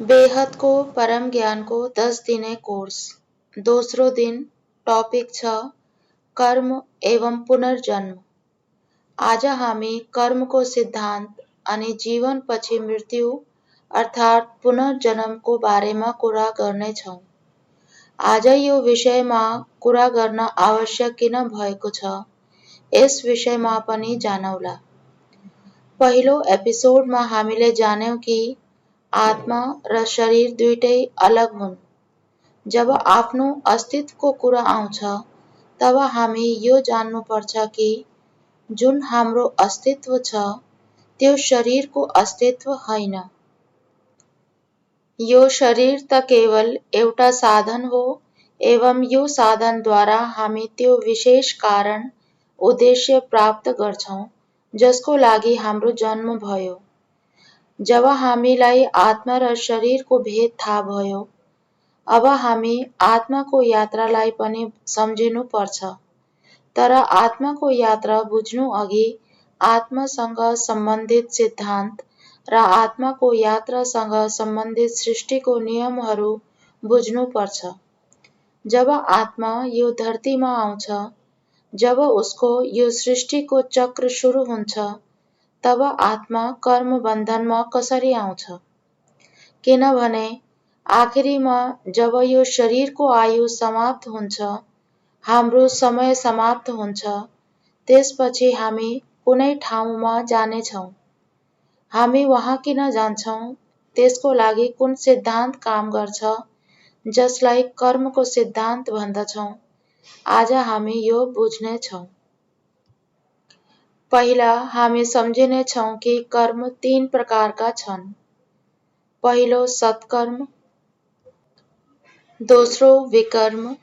बेहद को परम ज्ञान को 10 दिने कोर्स दोस्रो दिन टॉपिक छ कर्म एवं पुनर्जन्म। आज हामी कर्मको सिद्धान्त अनि जीवनपछि मृत्यु अर्थात् पुनर्जन्मको बारेमा कुरा गर्नेछौँ। आज यो विषयमा कुरा गर्न आवश्यक किन भएको छ यस विषयमा पनि जानौला। पहिलो एपिसोडमा हामीले जान्यौं कि आत्मा र शरीर दुईटै अलग हुन्। जब आफ्नो अस्तित्वको कुरा आउँछ तब हामी यो जान्नुपर्छ कि जुन हाम्रो अस्तित्व छ त्यो शरीरको अस्तित्व होइन। यो शरीर त केवल एउटा साधन हो एवं यो साधनद्वारा हामी त्यो विशेष कारण उद्देश्य प्राप्त गर्छौं जसको लागि हाम्रो जन्म भयो। जब हामीलाई आत्मा र शरीरको भेद थाहा भयो अब हामी आत्माको यात्रालाई पनि सम्झिनु पर्छ। तर आत्माको यात्रा बुझ्नु अघि आत्मासँग सम्बन्धित सिद्धान्त र आत्माको यात्रासँग सम्बन्धित सृष्टिको नियमहरू बुझ्नु पर्छ। जब आत्मा यो धरतीमा आउँछ, जब उसको यो सृष्टिको चक्र सुरु हुन्छ, तब आत्मा कर्म बन्धनमा कसरी आउँछ? किनभने आखिरीमा जब यो शरीरको आयु समाप्त हुन्छ, हाम्रो समय समाप्त हुन्छ, त्यसपछि हामी कुनै ठाउँमा जानेछौँ। हामी वहाँ किन जान्छौँ? त्यसको लागि कुन सिद्धान्त काम गर्छ जसलाई कर्मको सिद्धान्त भन्दछौँ? आज हामी यो बुझ्नेछौँ। पहिला हामी सम्झिनेछौँ कि कर्म 3 प्रकारका छन्। पहिलो सत्कर्म, दोस्रो विकर्म,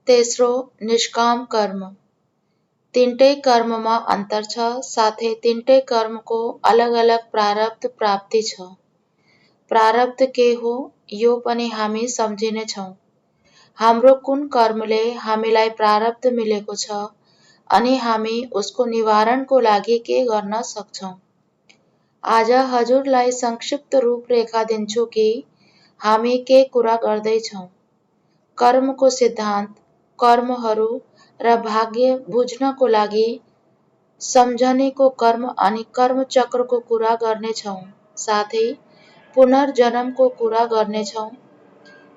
तेस्रो निष्काम कर्म। तीनटै कर्ममा अन्तर छ, साथै तीनटै कर्मको अलग-अलग प्रारब्ध प्राप्ति छ। प्रारब्ध के हो यो पनि हामी सम्झिनेछौँ। हाम्रो कुन कर्मले हामीलाई प्रारब्ध मिलेको छ अनि हामी उसको निवारणको लागि के गर्न सक्छौँ। आज हजुरलाई संक्षिप्त रूपरेखा दिन्छु कि हामी के कुरा गर्दैछौँ। कर्मको सिद्धान्त, कर्महरू र भाग्य बुझ्नको लागि सम्झनेको कर्म अनि कर्म चक्रको कुरा गर्नेछौँ। साथै पुनर्जन्मको कुरा गर्नेछौँ।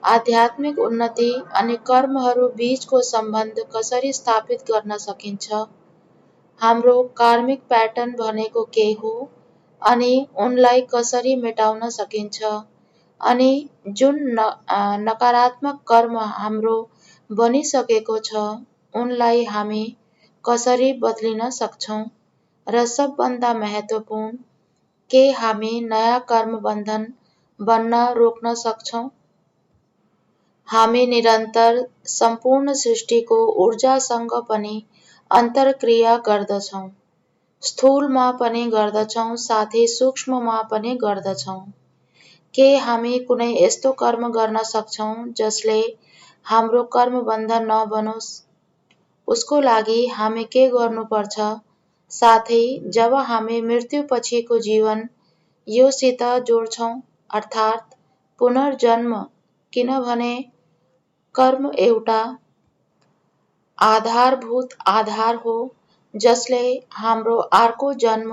आध्यात्मिक उन्नति अनि कर्महरू बीचको सम्बन्ध कसरी स्थापित गर्न सकिन्छ, हाम्रो कार्मिक प्याटर्न भनेको के हो अनि उनलाई कसरी मेटाउन सकिन्छ अनि जुन नकारात्मक कर्म हाम्रो बनिसकेको छ उनलाई हामी कसरी बदलिन सक्छौँ र सबभन्दा महत्त्वपूर्ण के हामी नयाँ कर्म बन्धन बन्न रोक्न सक्छौँ। हामी निरन्तर सम्पूर्ण सृष्टिको ऊर्जासँग पनि अन्तर्क्रिया गर्दछौँ। स्थूलमा पनि गर्दछौँ साथै सूक्ष्ममा पनि गर्दछौँ। के हामी कुनै यस्तो कर्म गर्न सक्छौँ जसले हाम्रो कर्म बन्धन नबनोस्? उसको लागि हामी के गर्नुपर्छ? साथै जब हामी मृत्युपछिको जीवन योसित जोड्छौँ अर्थात् पुनर्जन्म, किनभने कर्म एउटा आधारभूत आधार हो जसले हाम्रो अर्को जन्म,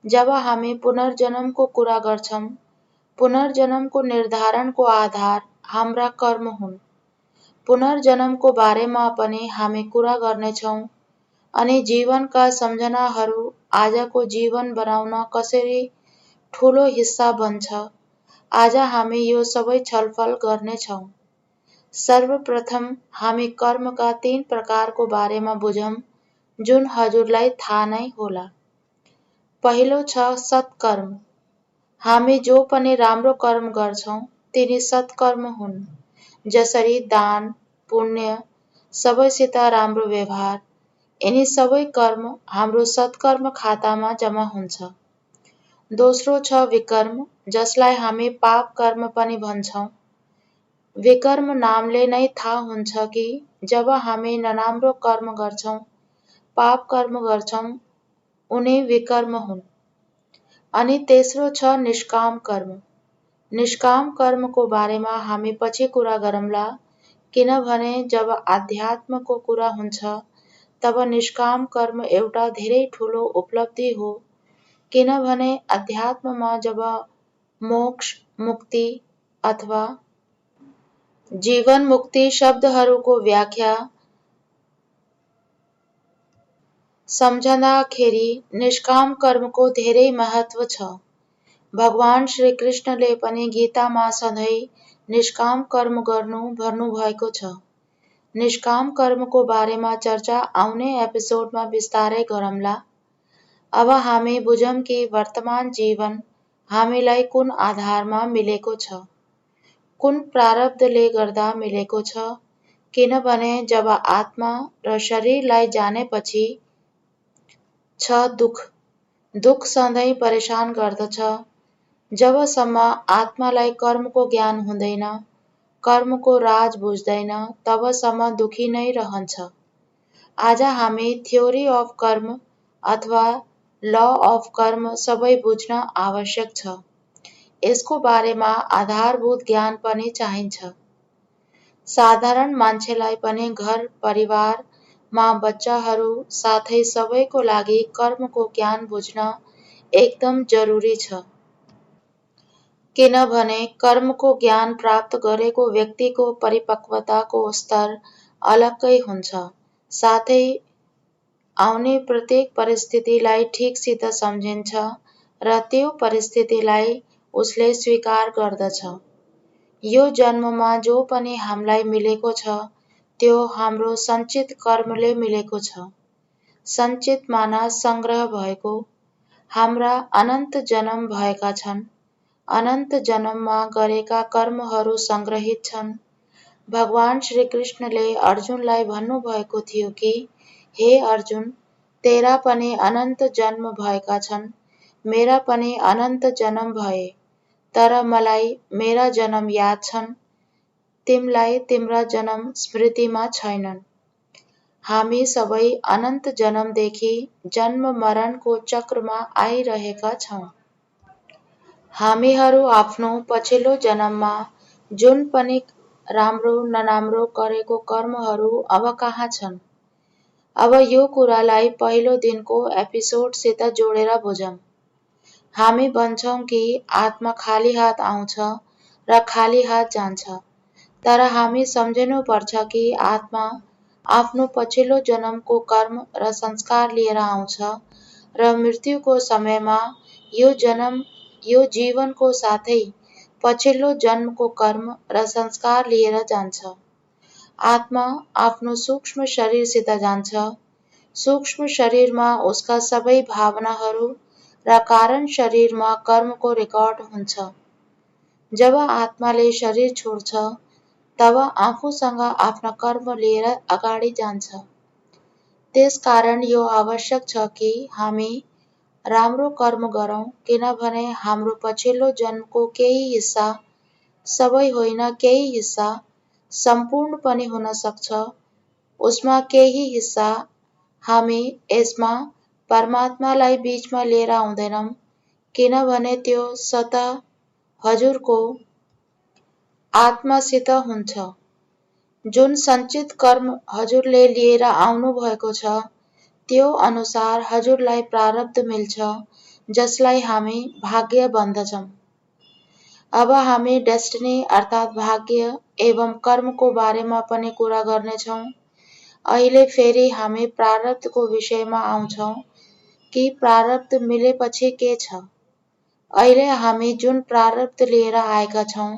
जब हामी पुनर्जन्मको कुरा गर्छौँ, पुनर्जन्मको निर्धारणको आधार हाम्रा कर्म हुन्। पुनर्जन्मको बारेमा पनि हामी कुरा गर्नेछौँ अनि जीवनका सम्झनाहरू आजको जीवन बनाउन कसरी ठूलो हिस्सा बन्छ, आज हामी यो सबै छलफल गर्नेछौँ। सर्वप्रथम हामी कर्मका 3 प्रकारको बारेमा बुझौँ जुन हजुरलाई थाहा नै होला। पहिलो छ सत्कर्म। हामी जो पनि राम्रो कर्म गर्छौँ तिनी सत्कर्म हुन्। जसरी दान, पुण्य, सबैसित राम्रो व्यवहार, यिनी सबै कर्म हाम्रो सत्कर्म खातामा जम्मा हुन्छ। दोस्रो छ विकर्म, जसलाई हामी पाप कर्म पनि भन्छौँ। विकर्म नामले नै थाहा हुन्छ कि जब हामी नराम्रो कर्म गर्छौँ, पाप कर्म गर्छौँ, उनी विकर्म हुन्। अनि तेस्रो छ निष्काम कर्म। निष्काम कर्मको बारेमा हामी पछि कुरा गरौँला, किनभने जब आध्यात्मको कुरा हुन्छ तब निष्काम कर्म एउटा धेरै ठूलो उपलब्धि हो, किनभने अध्यात्ममा जब मोक्ष, मुक्ति अथवा जीवन मुक्ति शब्दहरूको व्याख्या सम्झँदाखेरि निष्काम कर्मको धेरै महत्व छ। भगवान श्रीकृष्णले पनि गीतामा सधैँ निष्काम कर्म गर्नु भन्नुभएको छ। निष्काम कर्मको बारेमा चर्चा आउने एपिसोडमा विस्तारै गरौँला। अब हामी बुझौँ कि वर्तमान जीवन हामीलाई कुन आधारमा मिलेको छ, कुन प्रारब्धले गर्दा मिलेको छ, किनभने जब आत्मा र शरीरलाई जानेपछि छ दुख। दुख सधैँ परेशान गर्दछ। जबसम्म आत्मालाई कर्मको ज्ञान हुँदैन, कर्मको राज बुझ्दैन, तबसम्म दुखी नै रहन्छ। आज हामी थ्योरी अफ कर्म अथवा ल अफ कर्म सबै बुझ्न आवश्यक छ। यसको बारेमा आधारभूत ज्ञान पनि चाहिन्छ। साधारण मान्छेलाई पनि घर परिवार बच्चाहरू साथै सबैको लागि कर्मको ज्ञान बुझ्न एकदम जरुरी छ। किनभने कर्मको ज्ञान प्राप्त गरेको व्यक्तिको परिपक्वताको स्तर अलग्गै हुन्छ, साथै आउने प्रत्येक परिस्थितिलाई ठिकसित सम्झिन्छ र त्यो परिस्थितिलाई उसले स्वीकार गर्दछ। यो जन्ममा जो पनि हामीलाई मिलेको छ, त्यो हाम्रो सञ्चित कर्मले मिलेको छ। सञ्चित माना संग्रह भएको। हाम्रा अनन्त जन्म भएका छन्। अनन्त जन्ममा गरेका कर्महरू संग्रहित छन्। भगवान श्रीकृष्णले अर्जुनलाई भन्नुभएको थियो कि हे अर्जुन, तेरा पनि अनन्त जन्म भएका छन्, मेरा पनि अनन्त जन्म भए, तर मलाई मेरा जन्म याद छन्, तिमलाई तिम्रा जन्म स्मृतिमा छैनन्। हामी सबै अनन्त जन्मदेखि जन्म मरणको चक्रमा आइरहेका छौँ। हामीहरू आफ्नो पछिल्लो जन्ममा जुन पनि राम्रो नराम्रो गरेको कर्महरू अब कहाँ छन्? अब यो कुरालाई पहिलो दिनको एपिसोडसित जोडेर बुझौँ। हामी भन्छौँ कि आत्मा खाली हात आउँछ र खाली हात जान्छ, तर हामी सम्झिनुपर्छ कि आत्मा आफ्नो पछिल्लो जन्मको कर्म र संस्कार लिएर आउँछ र मृत्युको समयमा यो जीवनको साथै पछिल्लो जन्मको कर्म र संस्कार लिएर जान्छ। आत्मा आफ्नो सूक्ष्म शरीरसित जान्छ। सूक्ष्म शरीरमा उसका सबै भावनाहरू र कारण शरीरमा कर्मको रेकर्ड हुन्छ। जब आत्माले शरीर छोड्छ, तब आफूसँग आफ्ना कर्म लिएर अगाडि जान्छ। त्यसकारण यो आवश्यक छ कि हामी राम्रो कर्म गरौँ, किनभने हाम्रो पछिल्लो जन्मको केही हिस्सा, सबै होइन केही हिस्सा, सम्पूर्ण पनि हुन सक्छ, उसमा केही हिस्सा हामी यसमा परमात्मालाई बीचमा लिएर आउँदैनौँ, किनभने त्यो स्वतः हजुरको आत्मासित हुन्छ। जुन सञ्चित कर्म हजुरले लिएर आउनु भएको छ, त्यो अनुसार हजुरलाई प्रारब्ध मिल्छ, जसलाई हामी भाग्य भन्दछौँ। अब हामी डेस्टिनी अर्थात् भाग्य एवं कर्मको बारेमा पनि कुरा गर्नेछौँ। अहिले फेरि हामी प्रारब्धको विषयमा आउँछौँ कि प्रारब्ध मिलेपछि के छ। अहिले हामी जुन प्रारब्ध लिएर आएका छौँ,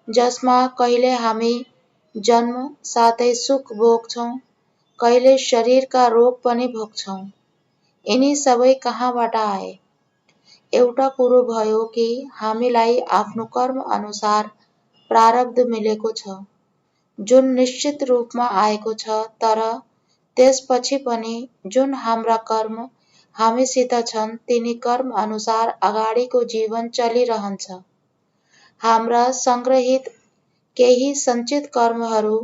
जसमा कहिले हामी जन्म साथै सुख भोग्छौँ, कहिले शरीरका रोग पनि भोग्छौँ। यिनी सबै कहाँबाट आए? एउटा कुरो भयो कि हामीलाई आफ्नो कर्म अनुसार प्रारब्ध मिलेको छ, जुन निश्चित रूपमा आएको छ, तर त्यसपछि पनि जुन हाम्रा कर्म हामीसित छन्, तिनी कर्म अनुसार अगाडिको जीवन चलिरहन्छ। हाम्रा संग्रहित केही सञ्चित कर्महरू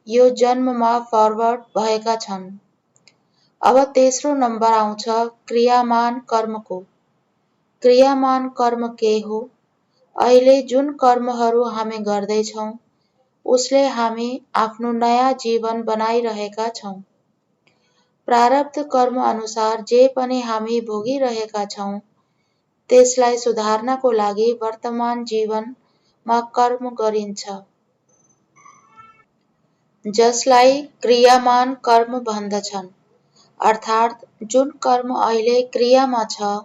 यो जन्ममा फरवर्ड भएका छन्। अब तेस्रो नम्बर आउँछ क्रियामान कर्मको। क्रियामान कर्म के हो? अहिले जुन कर्महरू हामी गर्दैछौँ उसले हामी आफ्नो नयाँ जीवन बनाइरहेका छौँ। प्रारब्ध कर्म अनुसार जे पनि हामी भोगिरहेका छौँ त्यसलाई सुधार्नको लागि वर्तमान जीवनमा कर्म गरिन्छ, जसलाई क्रियामान कर्म भन्दछन्। अर्थात् जुन कर्म अहिले क्रियामा छ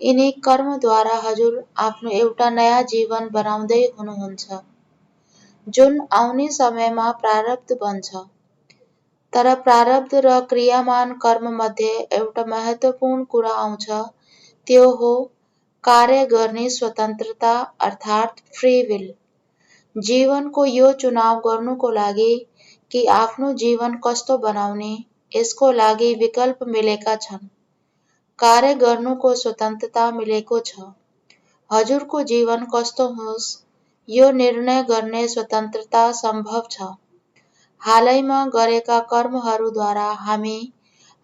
यिनी कर्मद्वारा हजुर आफ्नो एउटा नयाँ जीवन बनाउँदै हुनुहुन्छ, जुन आउने समयमा प्रारब्ध बन्छ। तर प्रारब्ध र क्रियामान कर्ममध्ये एउटा महत्त्वपूर्ण कुरा आउँछ, त्यो हो कार्य गर्ने स्वतन्त्रता अर्थात् फ्री विल। जीवनको यो चुनाव गर्नुको लागि कि आफ्नो जीवन कस्तो बनाउने, यसको लागि विकल्प मिलेका छन्। कार्य गर्नुको स्वतन्त्रता मिलेको छ। हजुरको जीवन कस्तो होस् यो निर्णय गर्ने स्वतन्त्रता सम्भव छ। हालैमा गरेका कर्महरूद्वारा हामी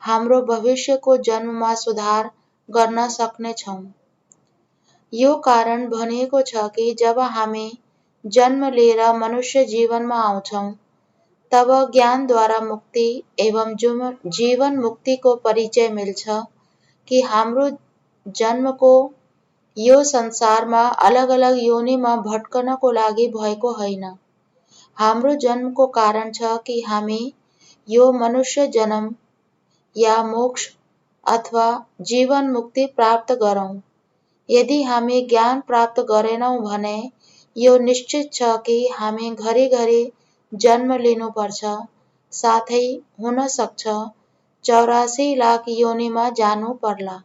हाम्रो भविष्यको जन्ममा सुधार गर्न सक्नेछौँ। यो कारण भनिएको छ कि जब हामी जन्म लिएर मनुष्य जीवनमा आउँछौँ तब ज्ञानद्वारा मुक्ति एवं जीवन मुक्तिको परिचय मिल्छ कि हाम्रो जन्मको यो संसारमा अलग अलग योनिमा भट्कनको लागि भएको होइन। हाम्रो जन्मको कारण छ कि हामी यो मनुष्य जन्म या मोक्ष अथवा जीवन मुक्ति प्राप्त गरौँ। यदि हामी ज्ञान प्राप्त गरेनौँ भने यो निश्चित छ कि हामी घरिघरि जन्म लिनुपर्छ, साथै हुन सक्छ 84 लाख योनिमा जानु पर्ला।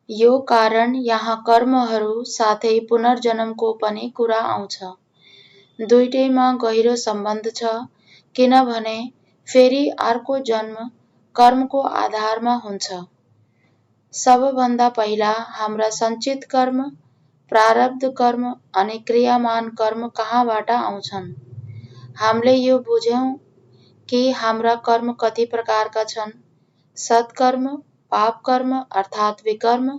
यो कारण यहाँ कर्महरू साथै पुनर्जन्मको पनि कुरा आउँछ। दुईटैमा गहिरो सम्बन्ध छ, किनभने फेरि अर्को जन्म कर्मको आधारमा हुन्छ। सबभन्दा पहिला हाम्रा सञ्चित कर्म, प्रारब्ध कर्म अनि क्रियामान कर्म कहाँबाट आउँछन्? हामीले यो बुझ्यौँ कि हाम्रा कर्म कति प्रकारका छन्, सत्कर्म, पाप कर्म अर्थात् विकर्म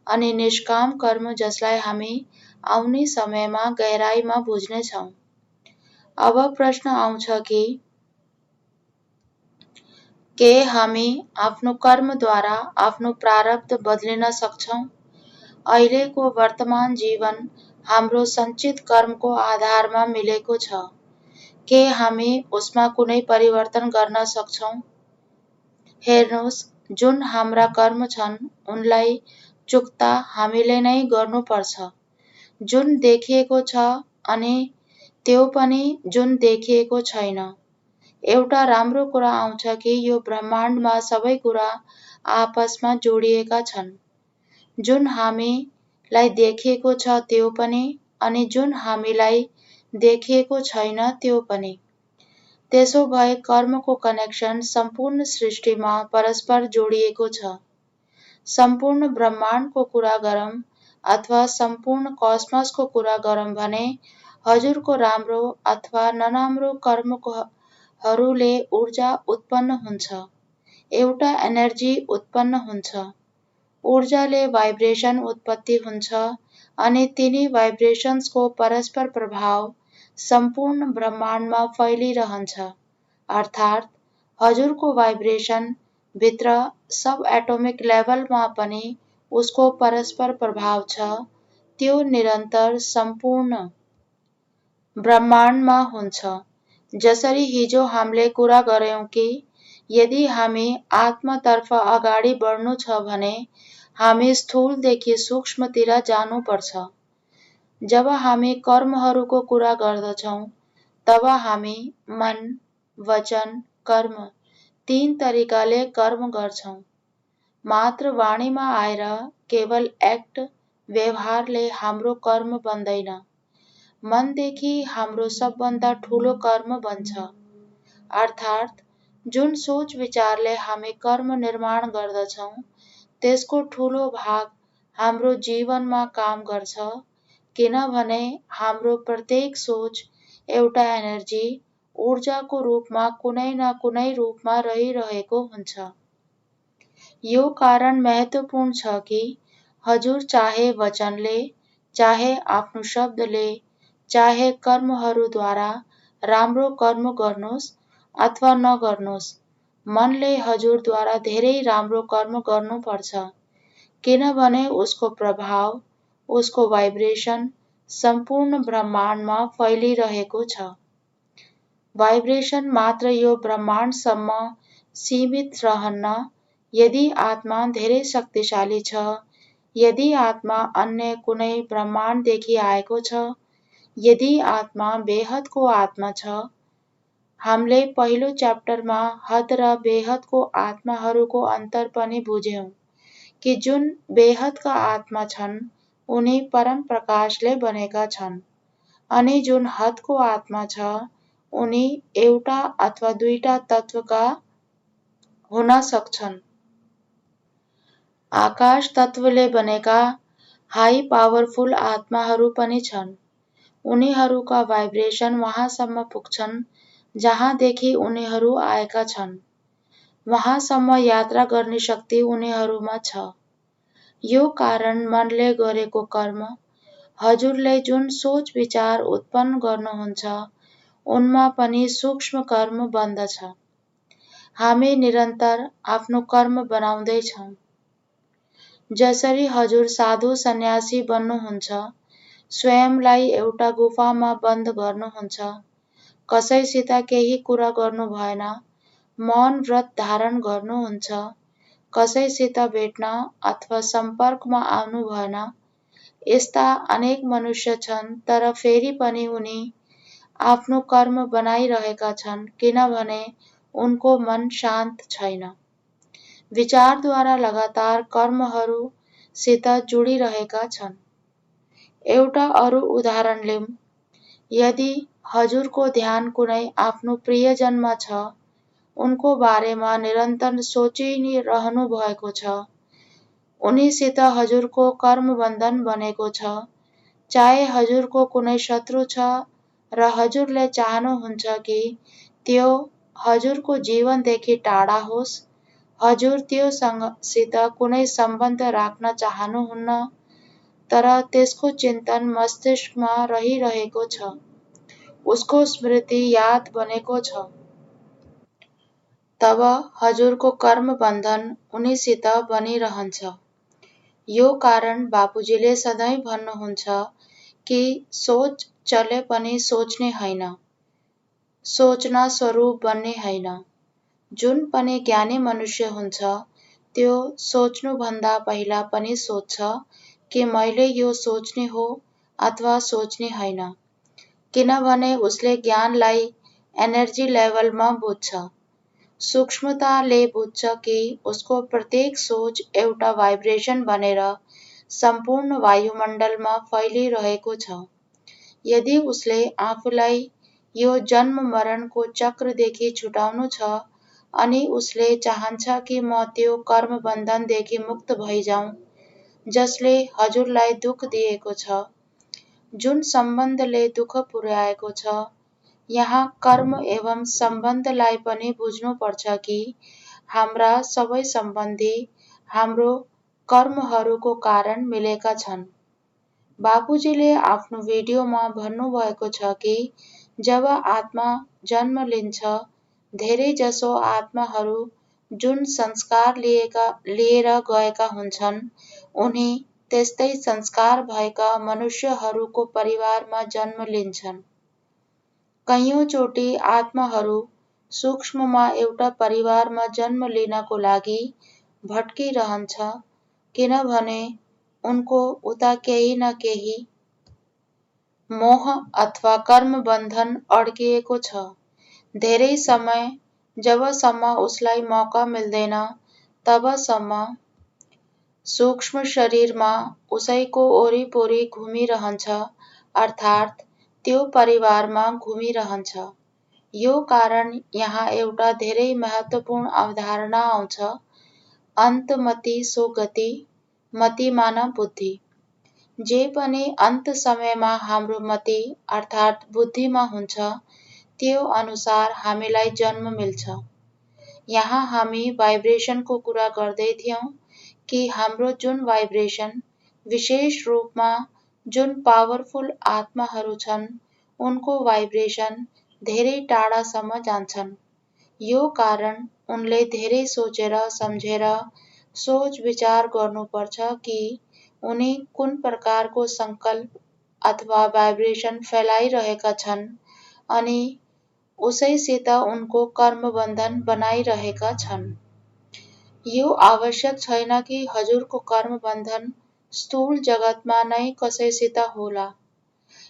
अनि निष्काम कर्म, जसलाई हामी आउने समयमा गहिराईमा बुझ्नेछौँ। अब प्रश्न आउँछ कि के हामी आफ्नो कर्मद्वारा आफ्नो प्रारब्ध बदलिन सक्छौँ? अहिलेको वर्तमान जीवन हाम्रो सञ्चित कर्मको आधारमा मिलेको छ। के हामी उसमा कुनै परिवर्तन गर्न सक्छौँ? हेर्नुहोस्, जुन हाम्रा कर्म छन् उनलाई चुक्ता हामीले नै गर्नुपर्छ। जुन देखिएको छ अनि त्यो पनि जुन देखिएको छैन। एउटा राम्रो कुरा आउँछ कि यो ब्रह्माण्डमा सबै कुरा आपसमा जोडिएका छन्। जुन हामीलाई देखिएको छ त्यो पनि अनि जुन हामीलाई देखिएको छैन त्यो पनि। त्यसो भए कर्मको कनेक्सन सम्पूर्ण सृष्टिमा परस्पर जोडिएको छ। सम्पूर्ण ब्रह्माण्डको कुरा गरौँ अथवा सम्पूर्ण कस्मसको कुरा गरौँ भने हजुरको राम्रो अथवा नराम्रो कर्महरूले ऊर्जा उत्पन्न हुन्छ, एउटा एनर्जी उत्पन्न हुन्छ। ऊर्जाले भाइब्रेसन उत्पत्ति हुन्छ अनि तिनी भाइब्रेसन्सको परस्पर प्रभाव सम्पूर्ण ब्रह्माण्डमा फैलिरहन्छ। अर्थात् हजुरको भाइब्रेसन भित्र सब एटोमिक लेभलमा पनि उसको परस्पर प्रभाव छ, त्यो निरन्तर सम्पूर्ण ब्रह्माण्डमा हुन्छ। जसरी हिजो हामीले कुरा गर्यौं कि यदि हामी आत्मतर्फ अगाडि बढ्नु छ भने हामी स्थूलदेखि सूक्ष्मतिर जानुपर्छ। जब हामी कर्महरूको कुरा गर्दछौँ तब हामी मन, वचन, कर्म 3 तरिकाले कर्म गर्छौँ। मात्र वाणीमा आएर केवल एक्ट व्यवहारले हाम्रो कर्म बन्दैन। मनदेखि हाम्रो सबभन्दा ठूलो कर्म बन्छ। अर्थात् जुन सोच विचारले हामी कर्म निर्माण गर्दछौँ त्यसको ठूलो भाग हाम्रो जीवनमा काम गर्छ, किनभने हाम्रो प्रत्येक सोच एउटा एनर्जी, ऊर्जाको रूपमा कुनै न कुनै रूपमा रहिरहेको हुन्छ। यो कारण महत्त्वपूर्ण छ कि हजुर चाहे वचनले, चाहे आफ्नो शब्दले चाहे कर्महरूद्वारा राम्रो कर्म गर्नुहोस् अथवा नगर्नुहोस्, मनले हजुरद्वारा धेरै राम्रो कर्म गर्नुपर्छ, किनभने उसको प्रभाव, उसको भाइब्रेसन सम्पूर्ण ब्रह्माण्डमा फैलिरहेको छ। भाइब्रेसन मात्र यो ब्रह्माण्डसम्म सीमित रहन्न। यदि आत्मा धेरै शक्तिशाली छ, यदि आत्मा अन्य कुनै ब्रह्माण्डदेखि आएको छ, यदि आत्मा बेहदको आत्मा छ, हामीले पहिलो च्याप्टरमा हद र बेहदको आत्माहरूको अन्तर पनि बुझ्यौं कि जुन बेहदका आत्मा छन् उनी परम प्रकाशले बनेका छन्, अनि जुन हदको आत्मा छ उनी एउटा अथवा दुईटा तत्त्वका हुन सक्छन्। आकाश तत्त्वले बनेका हाई पावरफुल आत्माहरू पनि छन्। उनीहरूका भाइब्रेसन वहाँसम्म पुग्छन् जहाँदेखि उनीहरू आएका छन्। वहाँसम्म यात्रा गर्ने शक्ति उनीहरूमा छ। यो कारण मनले गरेको कर्म, हजुरले जुन सोच विचार उत्पन्न गर्नुहुन्छ, उनमा पनि सूक्ष्म कर्म बन्दछ। हामी निरन्तर आफ्नो कर्म बनाउँदैछौँ। जसरी हजुर साधु सन्यासी बन्नुहुन्छ, स्वयंलाई एउटा गुफामा बन्द गर्नुहुन्छ, कसैसित केही कुरा गर्नु भएन, मौन व्रत धारण गर्नुहुन्छ, कसैसित भेट्न अथवा सम्पर्कमा आउनु भएन। यस्ता अनेक मनुष्य छन्, तर फेरि पनि उनी आफ्नो कर्म बनाइरहेका छन् किनभने उनको मन शान्त छैन। विचारद्वारा लगातार कर्महरूसित जोडिरहेका छन्। एउटा अरू उदाहरण लिऊँ। यदि हजुरको ध्यान कुनै आफ्नो प्रियजनमा छ, उनको बारेमा निरन्तर सोचिरहनु भएको छ, उनीसित हजुरको कर्मबन्धन बनेको छ, चाहे हजुरको कुनै शत्रु छ र हजुरले चाहनुहुन्छ कि त्यो हजुरको जीवनदेखि टाढा होस्, हजुर त्योसित कुनै सम्बन्ध राख्न चाहनुहुन्न, तर त्यसको चिन्तन मस्तिष्कमा रहिरहेको छ, उसको स्मृति याद बनेको छ, तब हजुरको कर्मबन्धन उनीसित बनिरहन्छ। यो कारण बापुजीले सधैँ भन्नुहुन्छ कि सोच चले पनि सोच्ने होइन, सोचना स्वरूप बन्ने होइन। जुन पनि ज्ञानी मनुष्य हुन्छ, त्यो सोच्नुभन्दा पहिला पनि सोच्छ कि मैले यो सोच्ने हो अथवा सोच्ने होइन, किनभने उसले ज्ञानलाई एनर्जी लेभलमा बुझ्छ, सूक्ष्मताले बुझ्छ कि उसको प्रत्येक सोच एउटा भाइब्रेसन बनेर सम्पूर्ण वायुमण्डलमा फैलिरहेको छ। यदि उसले आफूलाई यो जन्म मरणको चक्रदेखि छुटाउनु छ अनि उसले चाहन्छ कि म त्यो कर्मबन्धनदेखि मुक्त भइजाउँ जसले हजुरलाई दुःख दिएको छ, जुन सम्बन्धले दुःख पुर्याएको छ, यहाँ कर्म एवं सम्बन्धलाई पनि बुझ्नुपर्छ कि हाम्रा सबै सम्बन्धी हाम्रो कर्महरूको कारण मिलेका छन्। बापुजीले आफ्नो भिडियोमा भन्नुभएको छ कि जब आत्मा जन्म लिन्छ, धेरैजसो आत्माहरू जुन संस्कार लिएर गएका हुन्छन्, उनी त्यस्तै संस्कार भएका मनुष्यहरूको परिवारमा जन्म लिन्छन्। कैयौँचोटि आत्माहरू सूक्ष्ममा एउटा परिवारमा जन्म लिनको लागि भट्किरहन्छ किनभने उनको उता केही न केही मोह अथवा कर्मबन्धन अड्किएको छ। धेरै समय जबसम्म उसलाई मौका मिल्दैन, तबसम्म सूक्ष्म शरीरमा उसैको वरिपरि घुमिरहन्छ, अर्थात् त्यो परिवारमा घुमिरहन्छ। यो कारण यहाँ एउटा धेरै महत्त्वपूर्ण अवधारणा आउँछ, अन्तमति सो गति, मति मानव बुद्धि। जे पनि अन्त समयमा हाम्रो मति अर्थात् बुद्धिमा हुन्छ, त्यो अनुसार हामीलाई जन्म मिल्छ। यहाँ हामी भाइब्रेसनको कुरा गर्दै थियौँ कि हाम्रो जुन भाइब्रेसन विशेष रूपमा जुन पावरफुल आत्माहरू छन् उनको भाइब्रेसन धेरै टाढासम्म जान्छन्। यो कारण उनले धेरै सोचेर सम्झेर सोच विचार गर्नुपर्छ कि उनी कुन प्रकारको सङ्कल्प अथवा भाइब्रेसन फैलाइरहेका छन् अनि उसैसित उनको कर्मबन्धन बनाइरहेका छन्। यो आवश्यक छैन कि हजुरको कर्मबन्धन स्थूल जगतमा नै कसैसित होला।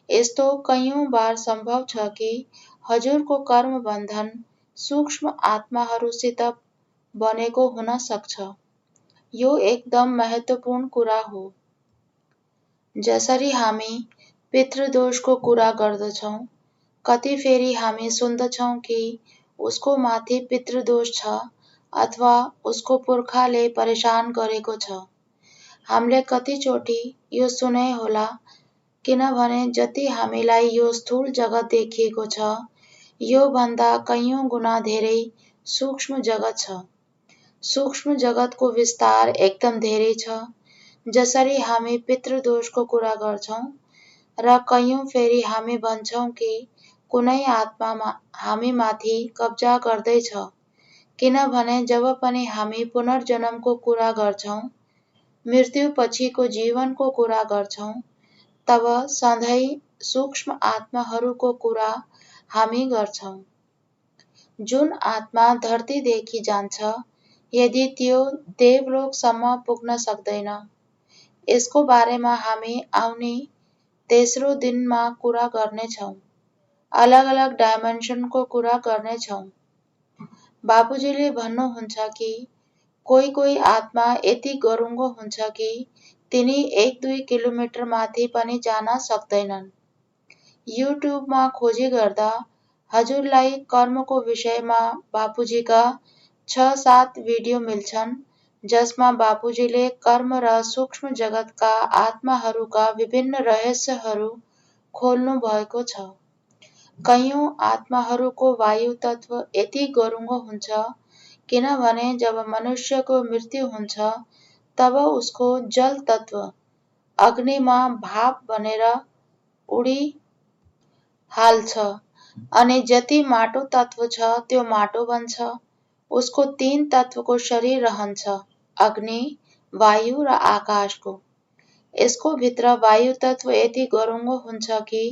यस्तो कैयौँ बार सम्भव छ कि हजुरको कर्मबन्धन सूक्ष्म आत्माहरूसित बनेको हुन सक्छ। यो एकदम महत्त्वपूर्ण कुरा हो। जसरी हामी पितृदोषको कुरा गर्दछौँ, कति फेरि हामी सुन्दछौँ कि उसको माथि पितृदोष छ अथवा उसको पुर्खाले परेशान गरेको छ। हामीले कतिचोटि यो सुने होला, किनभने जति हामीलाई यो स्थूल जगत देखिएको छ, योभन्दा कैयौँ गुणा धेरै सूक्ष्म जगत छ। सूक्ष्म जगतको विस्तार एकदम धेरै छ। जसरी हामी पितृदोषको कुरा गर्छौँ र कैयौँ फेरि हामी भन्छौँ कि कुनै आत्मा हामीमाथि कब्जा गर्दैछ, किनभने जब पनि हामी पुनर्जन्मको कुरा गर्छौँ, मृत्युपछिको जीवनको कुरा गर्छौँ, तब सधैँ सूक्ष्म आत्माहरूको कुरा हामी गर्छौँ। जुन आत्मा धरतीदेखि जान्छ, यदि त्यो देवलोकसम्म पुग्न सक्दैन, यसको बारेमा हामी आउने तेस्रो दिनमा कुरा गर्नेछौँ। अलग अलग डाइमेन्सनको कुरा गर्नेछौँ। बापुजीले भन्नुहुन्छ कि कोही आत्मा यति गरुङ्गो हुन्छ कि तिनी 1-2 किलोमिटर माथि पनि जान सक्दैनन्। युट्युबमा खोजी गर्दा हजुरलाई कर्मको विषयमा बापुजीका 6-7 भिडियो मिल्छन्, जसमा बापुजीले कर्म र सूक्ष्म जगतका आत्माहरूका विभिन्न रहस्यहरू खोल्नु भएको छ। कैयौँ आत्माहरूको वायु तत्व यति गरुङ्गो हुन्छ, किनभने जब मनुष्यको मृत्यु हुन्छ तब उसको जल तत्व अग्निमा भाप बनेर उडिहाल्छ अनि जति माटो तत्व छ त्यो माटो बन्छ। उसको 3 तत्वको शरीर रहन्छ, अग्नि, वायु र आकाशको। यसको भित्र वायु तत्व यति गरुङ्गो हुन्छ कि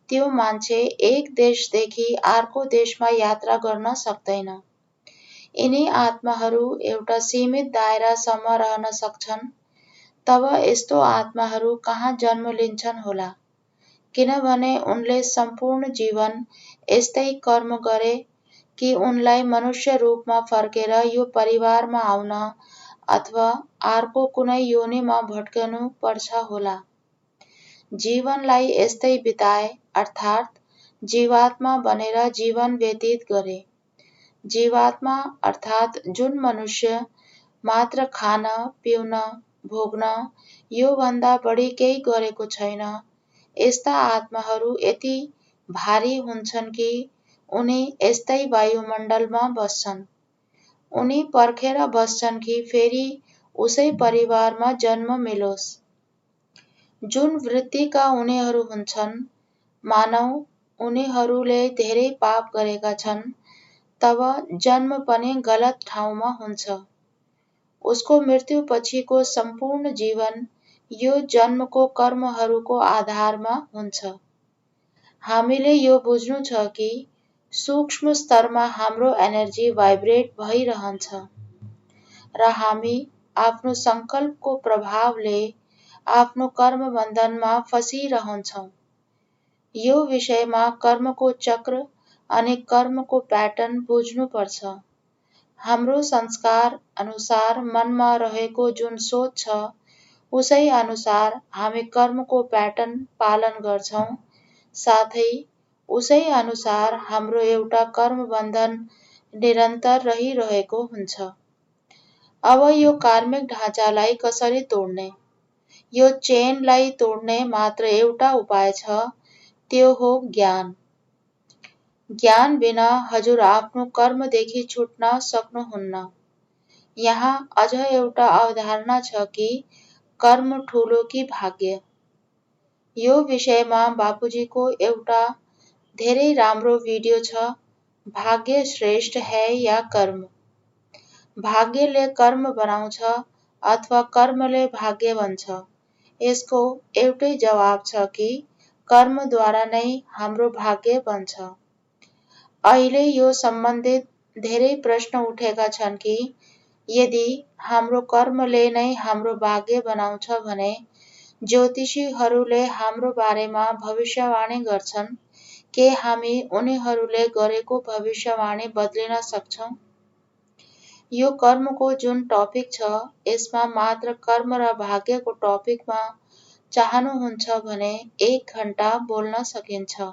त्यो मान्छे एक देशदेखि अर्को देशमा यात्रा गर्न सक्दैन। यिनी आत्माहरू एउटा सीमित दायरासम्म रहन सक्छन्। तब यस्तो आत्माहरू कहाँ जन्म लिन्छन् होला, किनभने उनले सम्पूर्ण जीवन यस्तै कर्म गरे कि उनलाई मनुष्य रूपमा फर्केर यो परिवारमा आउन अथवा अर्को कुनै योनिमा भट्कनु पर्छ होला। जीवनलाई यस्तै बिताए, अर्थात् जीवात्मा बनेर जीवन व्यतीत गरे। जीवात्मा अर्थात् जुन मनुष्य मात्र खान, पिउन, भोग्न, योभन्दा बढी केही गरेको छैन, यस्ता आत्माहरू यति भारी हुन्छन् कि उनी यस्तै वायुमण्डलमा बस्छन्। उनी पर्खेर बस्छन् कि फेरि उसै परिवारमा जन्म मिलोस्। जुन वृत्तिका उनीहरू हुन्छन्, मानौ उनीहरूले धेरै पाप गरेका छन्, तब जन्म पनि गलत ठाउँमा हुन्छ। उसको मृत्युपछिको सम्पूर्ण जीवन यो जन्मको कर्महरूको आधारमा हुन्छ। हामीले यो बुझ्नु छ कि सूक्ष्म स्तरमा हाम्रो एनर्जी भाइब्रेट भइरहन्छ र हामी आफ्नो सङ्कल्पको प्रभावले आफ्नो कर्मबन्धनमा फसिरहन्छौँ। यो विषयमा कर्मको चक्र अनि कर्मको प्याटर्न बुझ्नुपर्छ। हाम्रो संस्कार अनुसार मनमा रहेको जुन सोच छ, उसै अनुसार हामी कर्मको प्याटर्न पालन गर्छौँ, साथै उसै अनुसार हाम्रो एउटा कर्मबन्धन निरन्तर रहिरहेको हुन्छ। अब यो कार्मिक ढाँचालाई कसरी तोड्ने? यो चेनलाई तोड्ने मात्र एउटा उपाय छ, त्यो हो ज्ञान। ज्ञान बिना हजुर आफ्नो कर्मदेखि छुट्न सक्नुहुन्न। यहाँ अझ एउटा अवधारणा छ कि कर्म ठुलो कि भाग्य। यो विषयमा बापुजीको एउटा धेरै राम्रो भिडियो छ, भाग्य श्रेष्ठ है या कर्म। भाग्यले कर्म बनाउँछ अथवा कर्मले भाग्य बन्छ। यसको एउटै जवाब छ कि कर्मद्वारा नै हाम्रो भाग्य बन्छ। अहिले यो सम्बन्धित धेरै प्रश्न उठेका छन् कि यदि हाम्रो कर्मले नै हाम्रो भाग्य बनाउँछ भने ज्योतिषीहरूले हाम्रो बारेमा भविष्यवाणी गर्छन् के हामी उनीहरूले गरेको भविष्यवाणी बदलिन सक्छौँ? यो कर्मको जुन टपिक छ यसमा मात्र कर्म र भाग्यको टपिकमा चाहनुहुन्छ भने 1 घण्टा बोल्न सकिन्छ।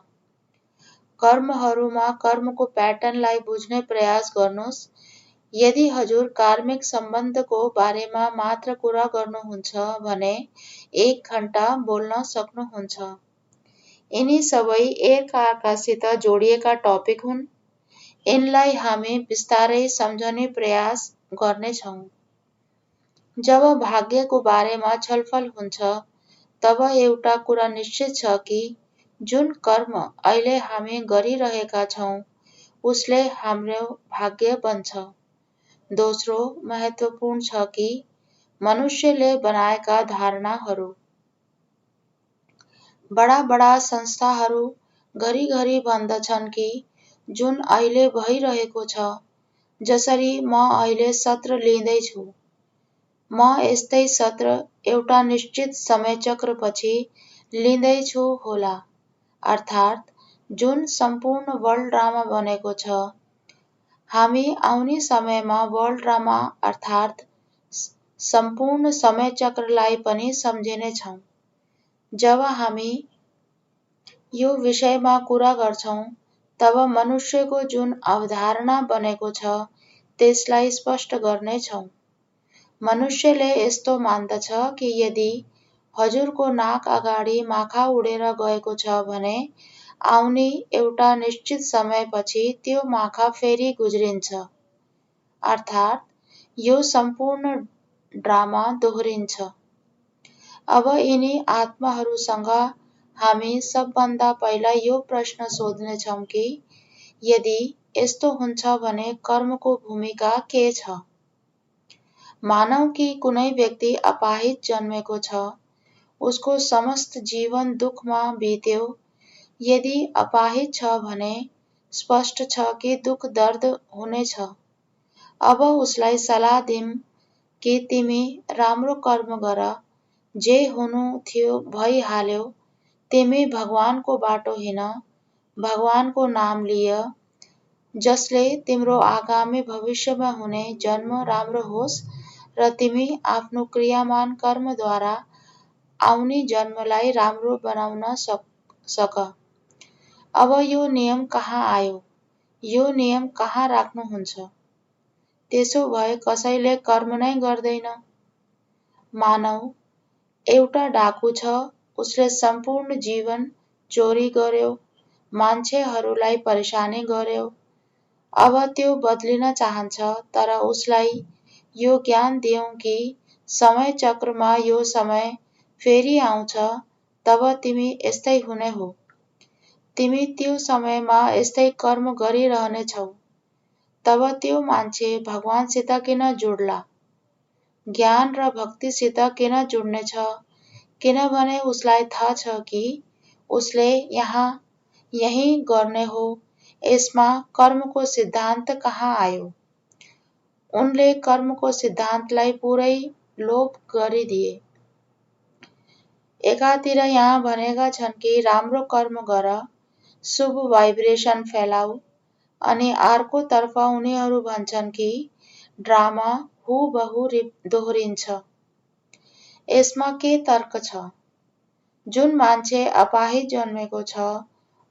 कर्महरूमा कर्मको प्याटर्नलाई बुझ्ने प्रयास गर्नुहोस्। यदि हजुर कार्मिक सम्बन्धको बारेमा मात्र कुरा गर्नुहुन्छ भने 1 घण्टा बोल्न सक्नुहुन्छ। यिनी सबै एकअर्कासित जोडिएका टपिक हुन्। यिनलाई हामी बिस्तारै सम्झने प्रयास गर्नेछौँ। जब भाग्यको बारेमा छलफल हुन्छ तब एउटा कुरा निश्चित छ कि जुन कर्म अहिले हामी गरिरहेका छौँ उसले हाम्रो भाग्य बन्छ। दोस्रो महत्त्वपूर्ण छ कि मनुष्यले बनाएका धारणाहरू। बडा संस्थाहरू घरिघरि भन्दछन् कि जुन अहिले भइरहेको छ, जसरी म अहिले सत्र लिँदैछु, म यस्तै सत्र एउटा निश्चित समयचक्रपछि लिँदैछु होला। अर्थात् जुन सम्पूर्ण वर्ल्ड ड्रामा बनेको छ, हामी आउने समयमा वर्ल्ड ड्रामा अर्थात् सम्पूर्ण समयचक्रलाई पनि सम्झिनेछौँ। जब हामी यो विषयमा कुरा गर्छौँ तब मनुष्यको जुन अवधारणा बनेको छ त्यसलाई स्पष्ट गर्नेछौँ। मनुष्यले यस्तो मान्दछ कि यदि हजुरको नाक अगाडि माखा उडेर गएको छ भने आउने एउटा निश्चित समयपछि त्यो माखा फेरि गुज्रिन्छ। अर्थात् यो सम्पूर्ण ड्रामा दोहोरिन्छ। अब यिनी आत्माहरूसँग हामी सबभन्दा पहिला यो प्रश्न सोध्नेछौँ कि यदि यस्तो हुन्छ भने कर्मको भूमिका के छ? मानौँ कि कुनै व्यक्ति अपाहिज जन्मेको छ, उसको समस्त जीवन दुःखमा बित्यो। यदि अपाहिज छ भने स्पष्ट छ कि दुःख दर्द हुनेछ। अब उसलाई सल्लाह दिउँ कि तिमी राम्रो कर्म गर, जे हुनु थियो भइहाल्यो, तिमी भगवानको बाटो हिँड, भगवानको नाम लिय, जसले तिम्रो आगामी भविष्यमा हुने जन्म राम्रो होस् र तिमी आफ्नो क्रियामान कर्मद्वारा आउने जन्मलाई राम्रो बनाउन सक। अब यो नियम कहाँ आयो? यो नियम कहाँ राख्नुहुन्छ? त्यसो भए कसैले कर्म नै गर्दैन। मानौँ एउटा डाकु छ, उसले सम्पूर्ण जीवन चोरी गर्यो, मान्छेहरूलाई परेशानी गर्यो। अब त्यो बदलिन चाहन्छ, तर उसलाई यो ज्ञान दिउँ कि समय चक्रमा यो समय फेरि आउँछ, तब तिमी यस्तै हुने हो। तिमी त्यो समयमा यस्तै कर्म गरिरहनेछौ। तब त्यो मान्छे भगवानसित किन जुड्ला? ज्ञान र भक्तिसित किन जुड्नेछ? किनभने उसलाई थाहा छ कि उसले यही गर्ने हो। यसमा कर्मको सिद्धान्त कहाँ आयो? उनले कर्मको सिद्धान्तलाई पुरै लोप गरिदिए। एकातिर यहाँ भनेका छन् कि राम्रो कर्म गर, शुभ भाइब्रेसन फैलाऊ, अनि अर्कोतर्फ उनीहरू भन्छन् कि ड्रामा हुबहु दोहोरिन्छ। यसमा के तर्क छ? जुन मान्छे अपाहिज जन्मेको छ,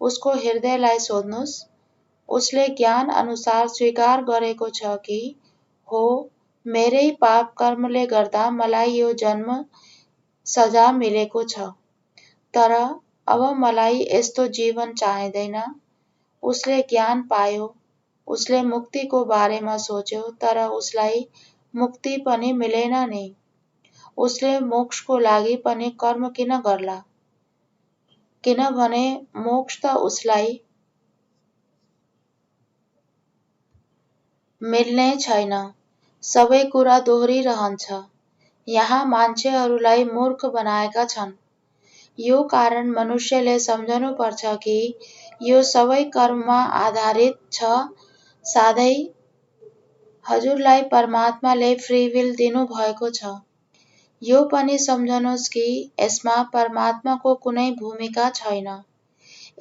उसको हृदयलाई सोध्नुहोस्। उसले ज्ञान अनुसार स्वीकार गरेको छ कि हो, मेरै पाप कर्मले गर्दा मलाई यो जन्म सजा मिलेको छ, तर अब मलाई यस्तो जीवन चाहिँदैन। उसले ज्ञान पायो, उसले मुक्तिको बारेमा सोच्यो, तर उसलाई मुक्ति पनि मिलेन नि। उसले मोक्षको लागि पनि कर्म किन गर्ला? किनभने मोक्ष त उसलाई मिल्ने छैन, सबै कुरा दोहोरिरहन्छ। यहाँ मान्छेहरूलाई मूर्ख बनाएका छन्। यो कारण मनुष्यले सम्झनुपर्छ कि यो सबै कर्ममा आधारित छ। साथै हजुरलाई परमात्माले फ्री विल दिनुभएको छ। यो पनि सम्झनुहोस् कि यसमा परमात्माको कुनै भूमिका छैन।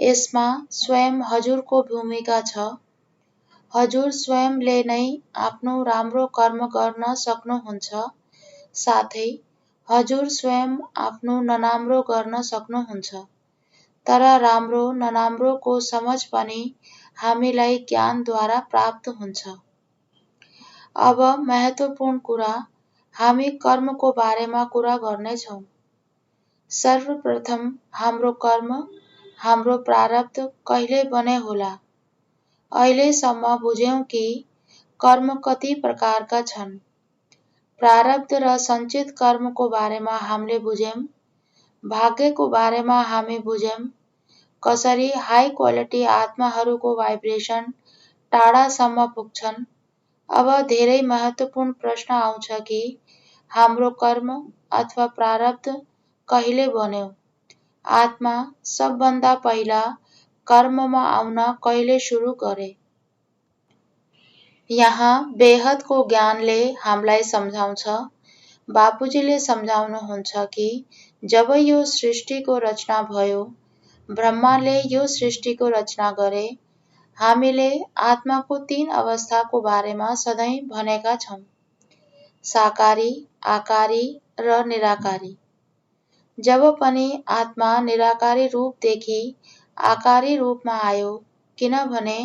यसमा स्वयं हजुरको भूमिका छ। हजुर स्वयंले नै आफ्नो राम्रो कर्म गर्न सक्नुहुन्छ, साथै हजुर स्वयं आफ्नो नराम्रो गर्न सक्नुहुन्छ। तर राम्रो नराम्रोको समझ पनि हामीलाई ज्ञानद्वारा प्राप्त हुन्छ। अब महत्त्वपूर्ण कुरा, हामी कर्मको बारेमा कुरा गर्नेछौँ। सर्वप्रथम हाम्रो कर्म, हाम्रो प्रारब्ध कहिले बने होला? अहिलेसम्म बुझ्यौँ कि कर्म कति प्रकारका छन्। प्रारब्ध र सञ्चित कर्मको बारेमा हामीले बुझ्यौँ। भाग्यको बारेमा हामी बुझ्यौँ। कसरी हाई क्वालिटी आत्माहरूको भाइब्रेसन टाढासम्म पुग्छन्। अब धेरै महत्त्वपूर्ण प्रश्न आउँछ कि हाम्रो कर्म अथवा प्रारब्ध कहिले बन्यो? आत्मा सबभन्दा पहिला कर्ममा आउन कहिले सुरु गरे? यहाँ बेहदको ज्ञानले हामीलाई सम्झाउँछ। बापुजीले सम्झाउनुहुन्छ कि जब यो सृष्टिको रचना भयो, ब्रह्माले यो सृष्टिको रचना गरे, हामीले आत्माको 3 अवस्थाको बारेमा सधैँ भनेका छौँ, साकारी, आकारी र निराकारी। जब पनि आत्मा निराकारी रूपदेखि आकारी रूपमा आयो, किनभने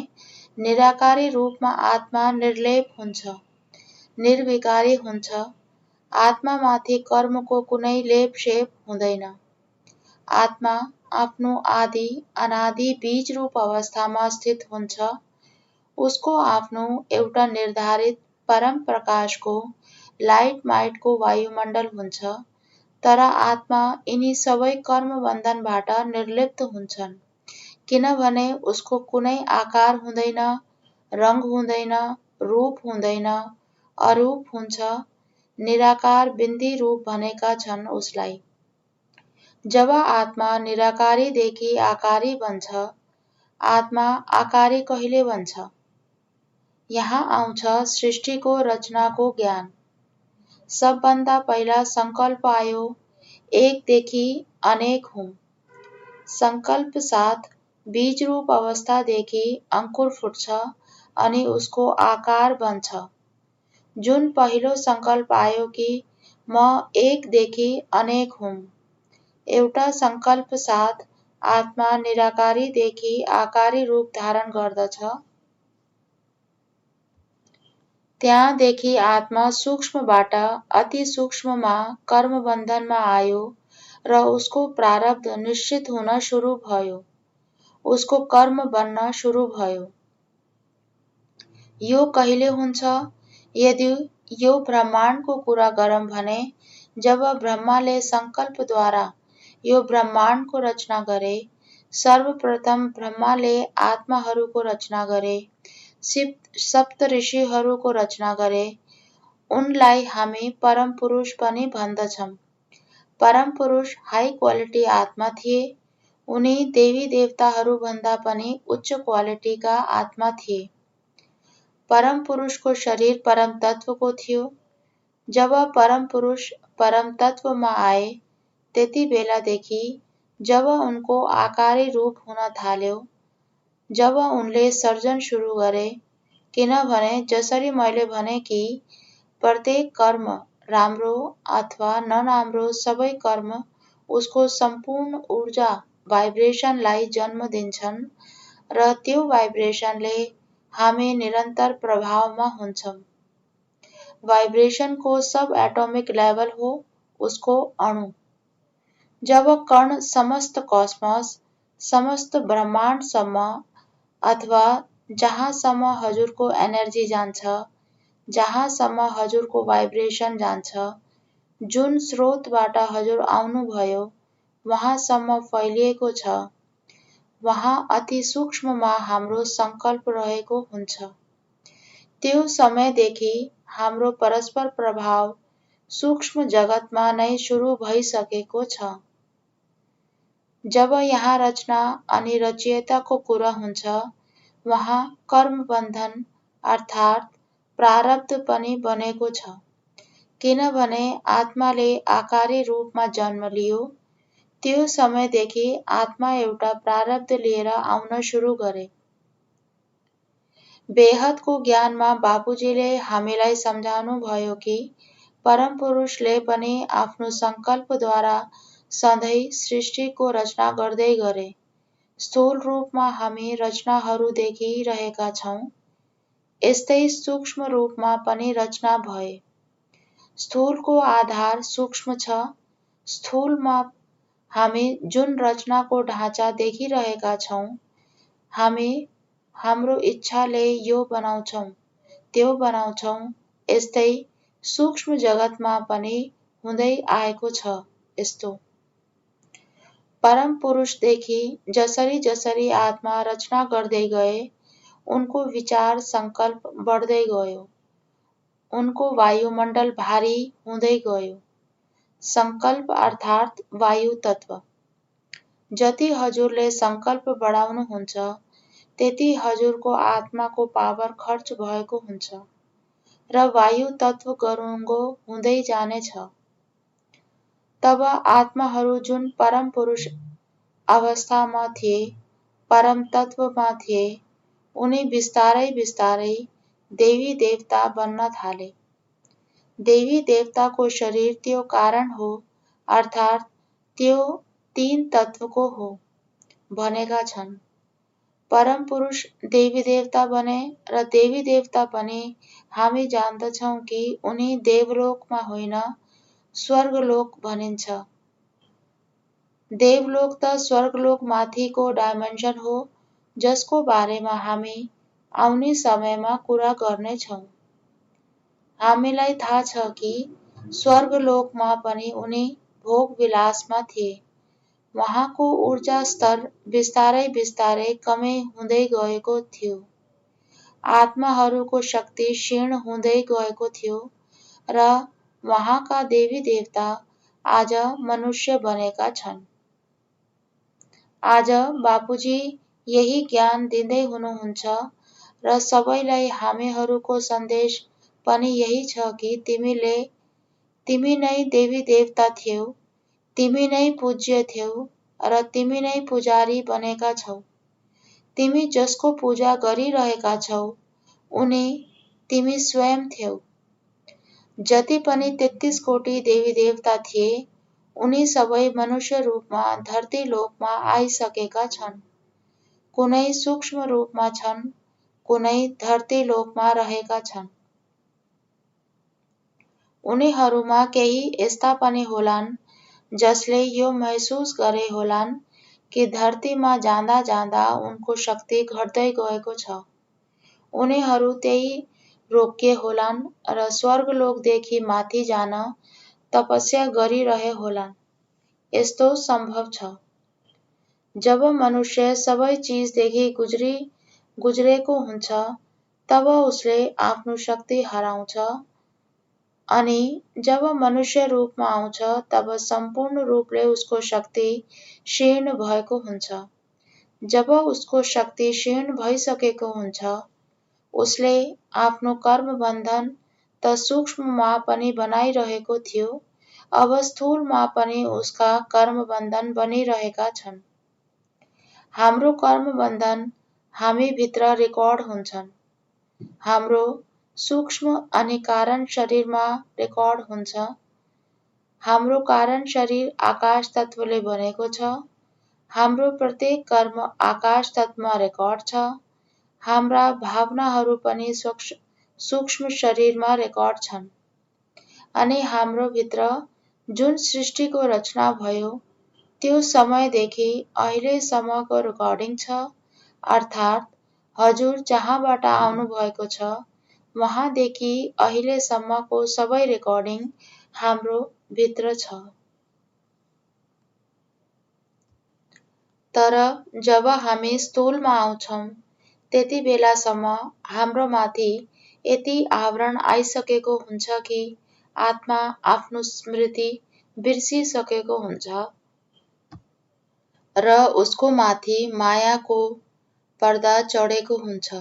निराकारी रूपमा आत्मा निर्लेप हुन्छ, निर्विकारी हुन्छ। आत्मामाथि कर्मको कुनै लेपसेप हुँदैन। आत्मा आफ्नो आदि अनादि बीज रूप अवस्थामा स्थित हुन्छ। उसको आफ्नो एउटा निर्धारित परम प्रकाशको लाइट माइटको वायुमण्डल हुन्छ। तर आत्मा यिनी सबै कर्म बन्धनबाट निर्लिप्त हुन्छन्, किनभने उसको कुनै आकार हुँदैन, रङ हुँदैन, रूप हुँदैन, अरूप हुन्छ। निराकार बिन्दी रूप भनेका छन् उसलाई। जब आत्मा निराकारीदेखि आकारी बन्छ, आत्मा आकारी कहिले बन्छ? यहाँ आउँछ सृष्टिको रचनाको ज्ञान। सबभन्दा पहिला संकल्प आयो, एकदेखि अनेक हुँ। संकल्प साथ बीजरूप अवस्थादेखि अंकुर फुट्छ अनि उसको आकार बन्छ। जुन पहिलो संकल्प आयो कि म एकदेखि अनेक हुँ। एउटा संकल्प साथ आत्मा निराकारीदेखि आकारी रूप धारण गर्दछ। त्यहाँदेखि आत्मा सूक्ष्मबाट अति सूक्ष्ममा कर्मबन्धनमा आयो र उसको प्रारब्ध निश्चित हुन सुरु भयो। उसको कर्म बन्न सुरु भयो। यो कहिले हुन्छ? यदि यो ब्रह्माण्डको कुरा गरौँ भने जब ब्रह्माले संकल्पद्वारा यो ब्रह्माण्डको रचना गरे, सर्वप्रथम ब्रह्माले आत्माहरूको रचना गरे, सप्तऋषिहरूको रचना गरे। उनलाई हामी परम पुरुष पनि भन्दछौँ। परम पुरुष हाई क्वालिटी आत्मा थिए। उनी देवी देवताहरूभन्दा पनि उच्च क्वालिटीका आत्मा थिए। परम पुरुषको शरीर परम तत्वको थियो। जब परम पुरुष परम तत्वमा आए, त्यति बेलादेखि जब उनको आकारी रूप हुन थाल्यो, जब उनले सर्जन सुरु गरे, किनभने जसरी मैले भने कि प्रत्येक कर्म राम्रो अथवा नराम्रो सबै कर्म उसको सम्पूर्ण ऊर्जा भाइब्रेसनलाई जन्म दिन्छन् र त्यो भाइब्रेसनले हामी निरन्तर प्रभावमा हुन्छौँ। भाइब्रेसनको सब एटोमिक लेभल हो उसको अणु। जब कण समस्त कस्मस, समस्त ब्रह्माण्डसम्म अथवा जहाँसम्म हजुरको एनर्जी जान्छ, जहाँसम्म हजुरको भाइब्रेसन जान्छ, जुन स्रोतबाट हजुर आउनुभयो, वहाँसम्म फैलिएको छ। वहाँ अति सूक्ष्ममा हाम्रो सङ्कल्प रहेको हुन्छ। त्यो समयदेखि हाम्रो परस्पर प्रभाव सूक्ष्म जगतमा नै सुरु भइसकेको छ। जब यहाँ रचना अनि रचयिताको कुरा हुन्छ, वहाँ कर्मबन्धन अर्थात् प्रारब्ध पनि बनेको छ। किनभने आत्माले आकारी रूपमा जन्म लियो, त्यो समयदेखि आत्मा एउटा प्रारब्ध लिएर आउन सुरु गरे। बेहदको ज्ञानमा बापुजीले हामीलाई सम्झाउनु भयो कि परमपुरुषले पनि आफ्नो सङ्कल्पद्वारा सधैँ सृष्टिको रचना गर्दै गरे। स्थूल रूपमा हामी रचनाहरू देखिरहेका छौँ, यस्तै सूक्ष्म रूपमा पनि रचना भए। स्थूलको आधार सूक्ष्म छ। स्थूलमा हामी जुन रचनाको ढाँचा देखिरहेका छौँ, हामी हाम्रो इच्छाले यो बनाउँछौँ, त्यो बनाउँछौँ, यस्तै सूक्ष्म जगतमा पनि हुँदै आएको छ। यस्तो परम पुरुषदेखि जसरी जसरी आत्मा रचना गर्दै गए, उनको विचार सङ्कल्प बढ्दै गयो। उनको वायुमण्डल भारी हुँदै गयो। सङ्कल्प अर्थात् वायु तत्व। जति हजुरले सङ्कल्प बढाउनुहुन्छ, त्यति हजुरको आत्माको पावर खर्च भएको हुन्छ र वायु तत्व गरुङ्गो हुँदै जानेछ। तब आत्माहरू जुन परम पुरुष अवस्थामा थिए, परम तत्वमा थिए, उनी बिस्तारै बिस्तारै देवी देवता बन्न थाले। देवी देवताको शरीर त्यो कारण हो, अर्थात् त्यो 3 तत्वको हो भनेका छन्। परम पुरुष देवी देवता बने र देवी देवता पनि हामी जान्दछौँ कि उनी देवलोकमा होइन, स्वर्गलोक भनिन्छ। देवलोक त स्वर्गलोक माथिको डाइमेन्सन हो, जसको बारेमा हामी आउने समयमा कुरा गर्नेछौँ। हामीलाई थाहा छ कि स्वर्गलोकमा पनि उनी भोग विलासमा थिए। वहाँको ऊर्जा स्तर बिस्तारै बिस्तारै कमै हुँदै गएको थियो। आत्माहरूको शक्ति क्षीण हुँदै गएको थियो र वहाँका देवी देवता आज मनुष्य बनेका छन्। आज बापुजी यही ज्ञान दिँदै हुनुहुन्छ र सबैलाई हामीहरूको सन्देश पनि यही छ कि तिमी नै देवी देवता थियौ, तिमी नै पूज्य थियौ र तिमी नै पुजारी बनेका छौ। तिमी जसको पूजा गरिरहेका छौ, उनी तिमी स्वयं थियौ। जति पनि 33 कोटी देवी देवता थिए, उनी सबै मनुष्य रूपमा धरती लोकमा आइसकेका छन्। कुनै सूक्ष्म रूपमा छन्, कुनै धरती लोकमा रहेका छन्। उनीहरूमा केही यस्ता पनि होलान् जसले यो महसुस गरे होलान् कि धरतीमा जाँदा जाँदा उनको शक्ति घट्दै गएको छ। उनीहरू त्यही रोकिए होलान् र स्वर्गलोकदेखि माथि जान तपस्या गरिरहे होलान्। यस्तो सम्भव छ। जब मनुष्य सबै चिजदेखि गुज्रेको हुन्छ, तब उसले आफ्नो शक्ति हराउँछ अनि जब मनुष्य रूपमा आउँछ, तब सम्पूर्ण रूपले उसको शक्ति क्षीण भएको हुन्छ। जब उसको शक्ति क्षीण भइसकेको हुन्छ, उसले आफ्नो कर्म बन्धन त सूक्ष्ममा पनि बनाइरहेको थियो, अब स्थूलमा पनि उसका कर्म बन्धन बनिरहेका छन्। हाम्रो कर्म बन्धन हामीभित्र रेकर्ड हुन्छन्। हाम्रो सूक्ष्म अनि कारण शरीरमा रेकर्ड हुन्छ। हाम्रो कारण शरीर आकाश तत्वले बनेको छ। हाम्रो प्रत्येक कर्म आकाश तत्वमा रेकर्ड छ। हाम्रा भावनाहरू पनि सूक्ष्म शरीरमा रेकर्ड छन्। अनि हाम्रो भित्र जुन सृष्टिको रचना भयो, त्यो समयदेखि अहिलेसम्मको रेकर्डिङ छ, अर्थात् हजुर जहाँबाट आउनुभएको छ, वहाँदेखि अहिलेसम्मको सबै रेकर्डिङ हाम्रो भित्र छ। तर जब हामी स्थूलमा आउँछौँ त्यति बेलासम्म हाम्रो माथि यति आवरण आइसकेको हुन्छ कि आत्मा आफ्नो स्मृति बिर्सिसकेको हुन्छ र उसको माथि मायाको पर्दा चढेको हुन्छ।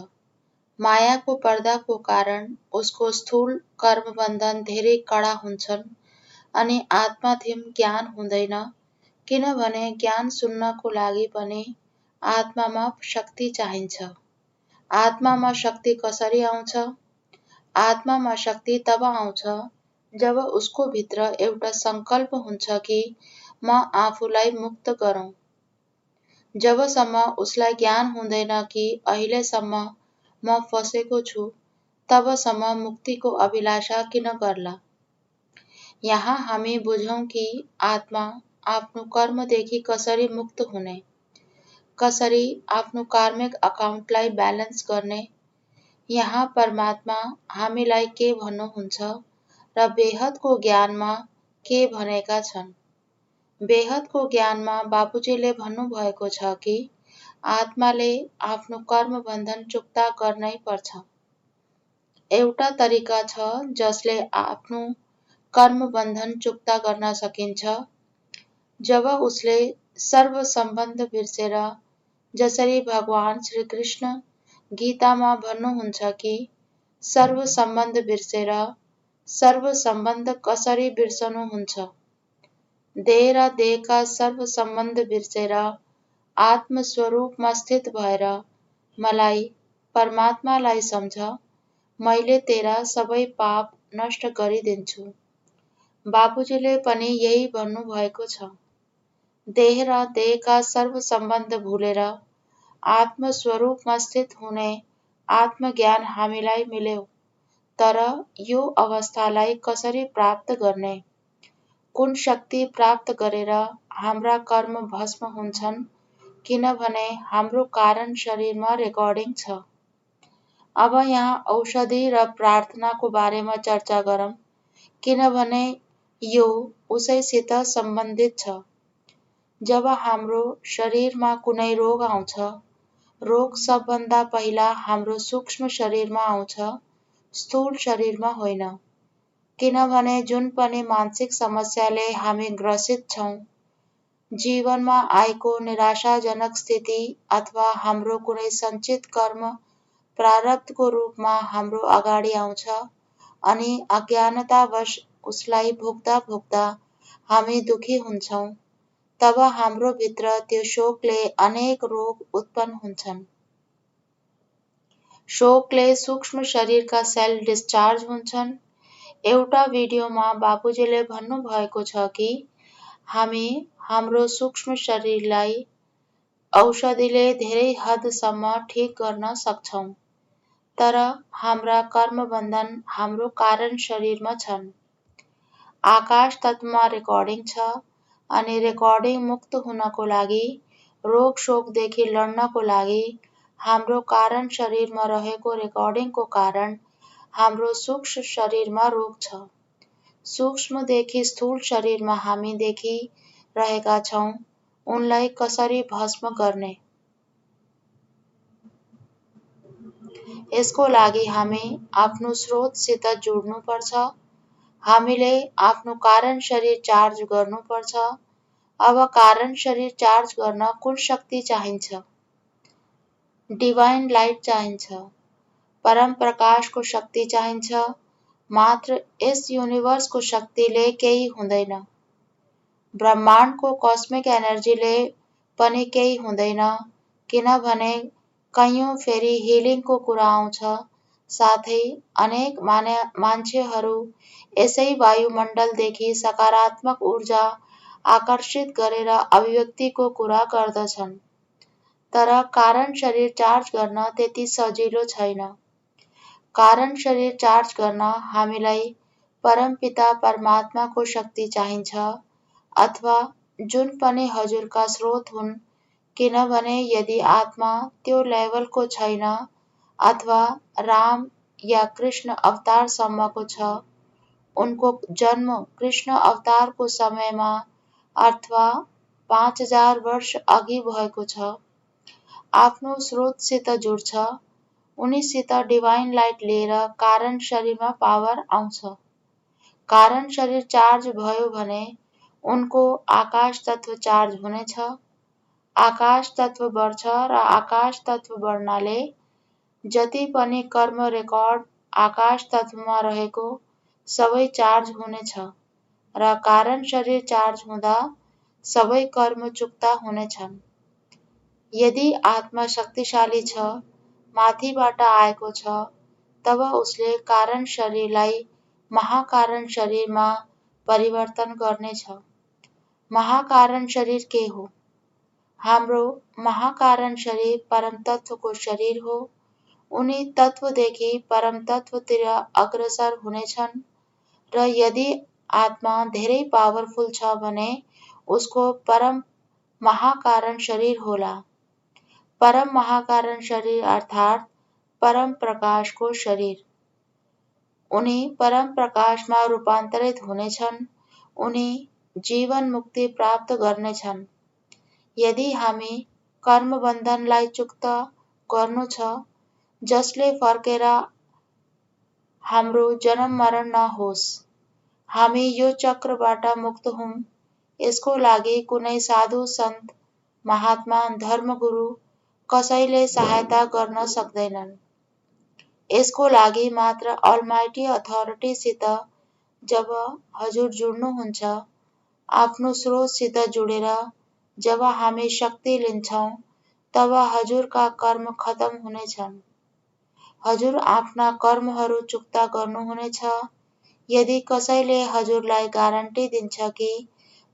मायाको पर्दाको कारण उसको स्थूल कर्मबन्धन धेरै कडा हुन्छन् अनि आत्माथिम ज्ञान हुँदैन, किनभने ज्ञान सुन्नको लागि पनि आत्मामा शक्ति चाहिन्छ। आत्मामा शक्ति कसरी आउँछ? आत्मामा शक्ति तब आउँछ जब उसको भित्र एउटा संकल्प हुन्छ कि म आफूलाई मुक्त गरौँ। जबसम्म उसलाई ज्ञान हुँदैन कि अहिलेसम्म म फसेको छु, तबसम्म मुक्तिको अभिलाषा किन गर्ला? यहाँ हामी बुझौँ कि आत्मा आफ्नो कर्मदेखि कसरी मुक्त हुने, कसरी आफ्नो कार्मिक अकाउन्टलाई ब्यालेन्स गर्ने। यहाँ परमात्मा हामीलाई के भन्नुहुन्छ र बेहदको ज्ञानमा के भनेका छन्। बेहदको ज्ञानमा बाबुजीले भन्नुभएको छ कि आत्माले आफ्नो कर्मबन्धन चुक्ता गर्नै पर्छ। एउटा तरिका छ जसले आफ्नो कर्मबन्धन चुक्ता गर्न सकिन्छ, जब उसले सर्व सम्बन्ध बिर्सेर, जसरी भगवान श्रीकृष्ण गीतामा भन्नुहुन्छ कि सर्व सम्बन्ध बिर्सेर सर्व सम्बन्ध कसरी बिर्सनुहुन्छ? देह र देहका सर्व सम्बन्ध बिर्सेर आत्मस्वरूपमा स्थित भएर मलाई परमात्मालाई सम्झ, मैले तेरा सबै पाप नष्ट गरिदिन्छु। बाबुजीले पनि यही भन्नुभएको छ। देह र देहका सर्व सम्बन्ध भुलेर आत्मस्वरूपमा स्थित हुने आत्मज्ञान हामीलाई मिल्यो। तर यो अवस्थालाई कसरी प्राप्त गर्ने? कुन शक्ति प्राप्त गरेर हाम्रा कर्म भस्म हुन्छन्, किनभने हाम्रो कारण शरीरमा रेकर्डिङ छ। अब यहाँ औषधि र प्रार्थनाको बारेमा चर्चा गरौँ, किनभने यो उसैसित सम्बन्धित छ। जब हाम्रो शरीरमा कुनै रोग आउँछ, रोग सबभन्दा पहिला हाम्रो सूक्ष्म शरीरमा आउँछ, स्थूल शरीरमा होइन। किनभने जुन पनि मानसिक समस्याले हामी ग्रसित छौँ, जीवनमा आएको निराशाजनक स्थिति अथवा हाम्रो कुनै सञ्चित कर्म प्रारब्धको रूपमा हाम्रो अगाडि आउँछ अनि अज्ञानतावश उसलाई भोग्दा भोग्दा हामी दुखी हुन्छौँ, तब हाम्रो भित्र त्यो शोकले अनेक रोग उत्पन्न हुन्छन्। शोकले सूक्ष्म शरीरका सेल डिस्चार्ज हुन्छन्। एउटा भिडियोमा बाबुजीले भन्नुभएको छ कि हामी हाम्रो सूक्ष्म शरीरलाई औषधिले धेरै हदसम्म ठिक गर्न सक्छौँ, तर हाम्रा कर्मबन्धन हाम्रो कारण शरीरमा छन्। आकाश तत्त्वमा रेकर्डिङ छ अनि रेकर्डिङ मुक्त हुनको लागि, रोग शोकदेखि लड्नको लागि हाम्रो कारण शरीरमा रहेको रेकर्डिङको कारण हाम्रो सूक्ष्म शरीरमा रोग छ। सूक्ष्मदेखि स्थूल शरीरमा हामी देखिरहेका छौँ, उनलाई कसरी भस्म गर्ने? यसको लागि हामी आफ्नो स्रोतसित जोड्नुपर्छ। हामीले आफ्नो कारण शरीर चार्ज गर्नुपर्छ। अब कारण शरीर चार्ज गर्न कुन शक्ति चाहिन्छ? डिभाइन लाइट चाहिन्छ। परम प्रकाशको शक्ति चाहिन्छ। मात्र यस युनिभर्सको शक्तिले केही हुँदैन। ब्रह्माण्डको कस्मिक एनर्जीले पनि केही हुँदैन, किनभने कैयौँ फेरि हिलिङको कुरा आउँछ। साथै अनेक मान्छेहरू यसै वायुमण्डलदेखि सकारात्मक ऊर्जा आकर्षित गरेर अभिव्यक्तिको कुरा गर्दछन्। तर कारण शरीर चार्ज गर्न त्यति सजिलो छैन। कारण शरीर चार्ज गर्न हामीलाई परमपिता परमात्माको शक्ति चाहिन्छ, अथवा जुन पनि हजुरका स्रोत हुन्, किनभने यदि आत्मा त्यो लेभलको छैन अथवा राम या कृष्ण अवतारसम्मको छ, उनको जन्म कृष्ण अवतारको समयमा अथवा 5000 वर्ष अघि भएको छ, आफ्नो स्रोतसित जुड्छ, उनीसित डिभाइन लाइट लिएर कारण शरीरमा पावर आउँछ। कारण शरीर चार्ज भयो भने उनको आकाश तत्व चार्ज हुनेछ। आकाश तत्व बढ्छ र आकाश तत्व बढ्नाले जति पनि कर्म रेकर्ड आकाश तत्वमा रहेको सबै चार्ज हुनेछ र कारण शरीर चार्ज हुँदा सबै कर्म चुक्ता हुनेछन्। यदि आत्मा शक्तिशाली छ, माथिबाट आएको छ, तब उसले कारण शरीरलाई महाकारण शरीरमा परिवर्तन गर्नेछ। महाकारण शरीर के हो? हाम्रो महाकारण शरीर परम तत्वको शरीर हो। उनी तत्वदेखि परम तत्वतिर अग्रसर हुनेछन् र यदि आत्मा धेरै पावरफुल छ भने उसको परम महाकारण शरीर होला। परम महाकारण शरीर अर्थात् परम प्रकाशको शरीर। उनी परम प्रकाशमा रूपान्तरित हुनेछन्। उनी जीवन मुक्ति प्राप्त गर्नेछन्। यदि हामी कर्मबन्धनलाई चुक्त गर्नु छ, जसले फर्केर हाम्रो जन्म मरण नहोस्, हामी यो चक्रबाट मुक्त हौं, यसको लागि कुनै साधु सन्त महात्मा धर्मगुरु कसैले सहायता गर्न सक्दैनन्। यसको लागि मात्र अलमाइटी अथोरिटीसित जब हजुर जुड्नुहुन्छ, आफ्नो स्रोतसित जुडेर जब हामी शक्ति लिन्छौं, तब हजुरका कर्म खतम हुनेछन्। हजुर आफ्ना कर्महरू चुक्ता गर्नुहुनेछ। यदि कसैले हजुरलाई ग्यारेन्टी दिन्छ कि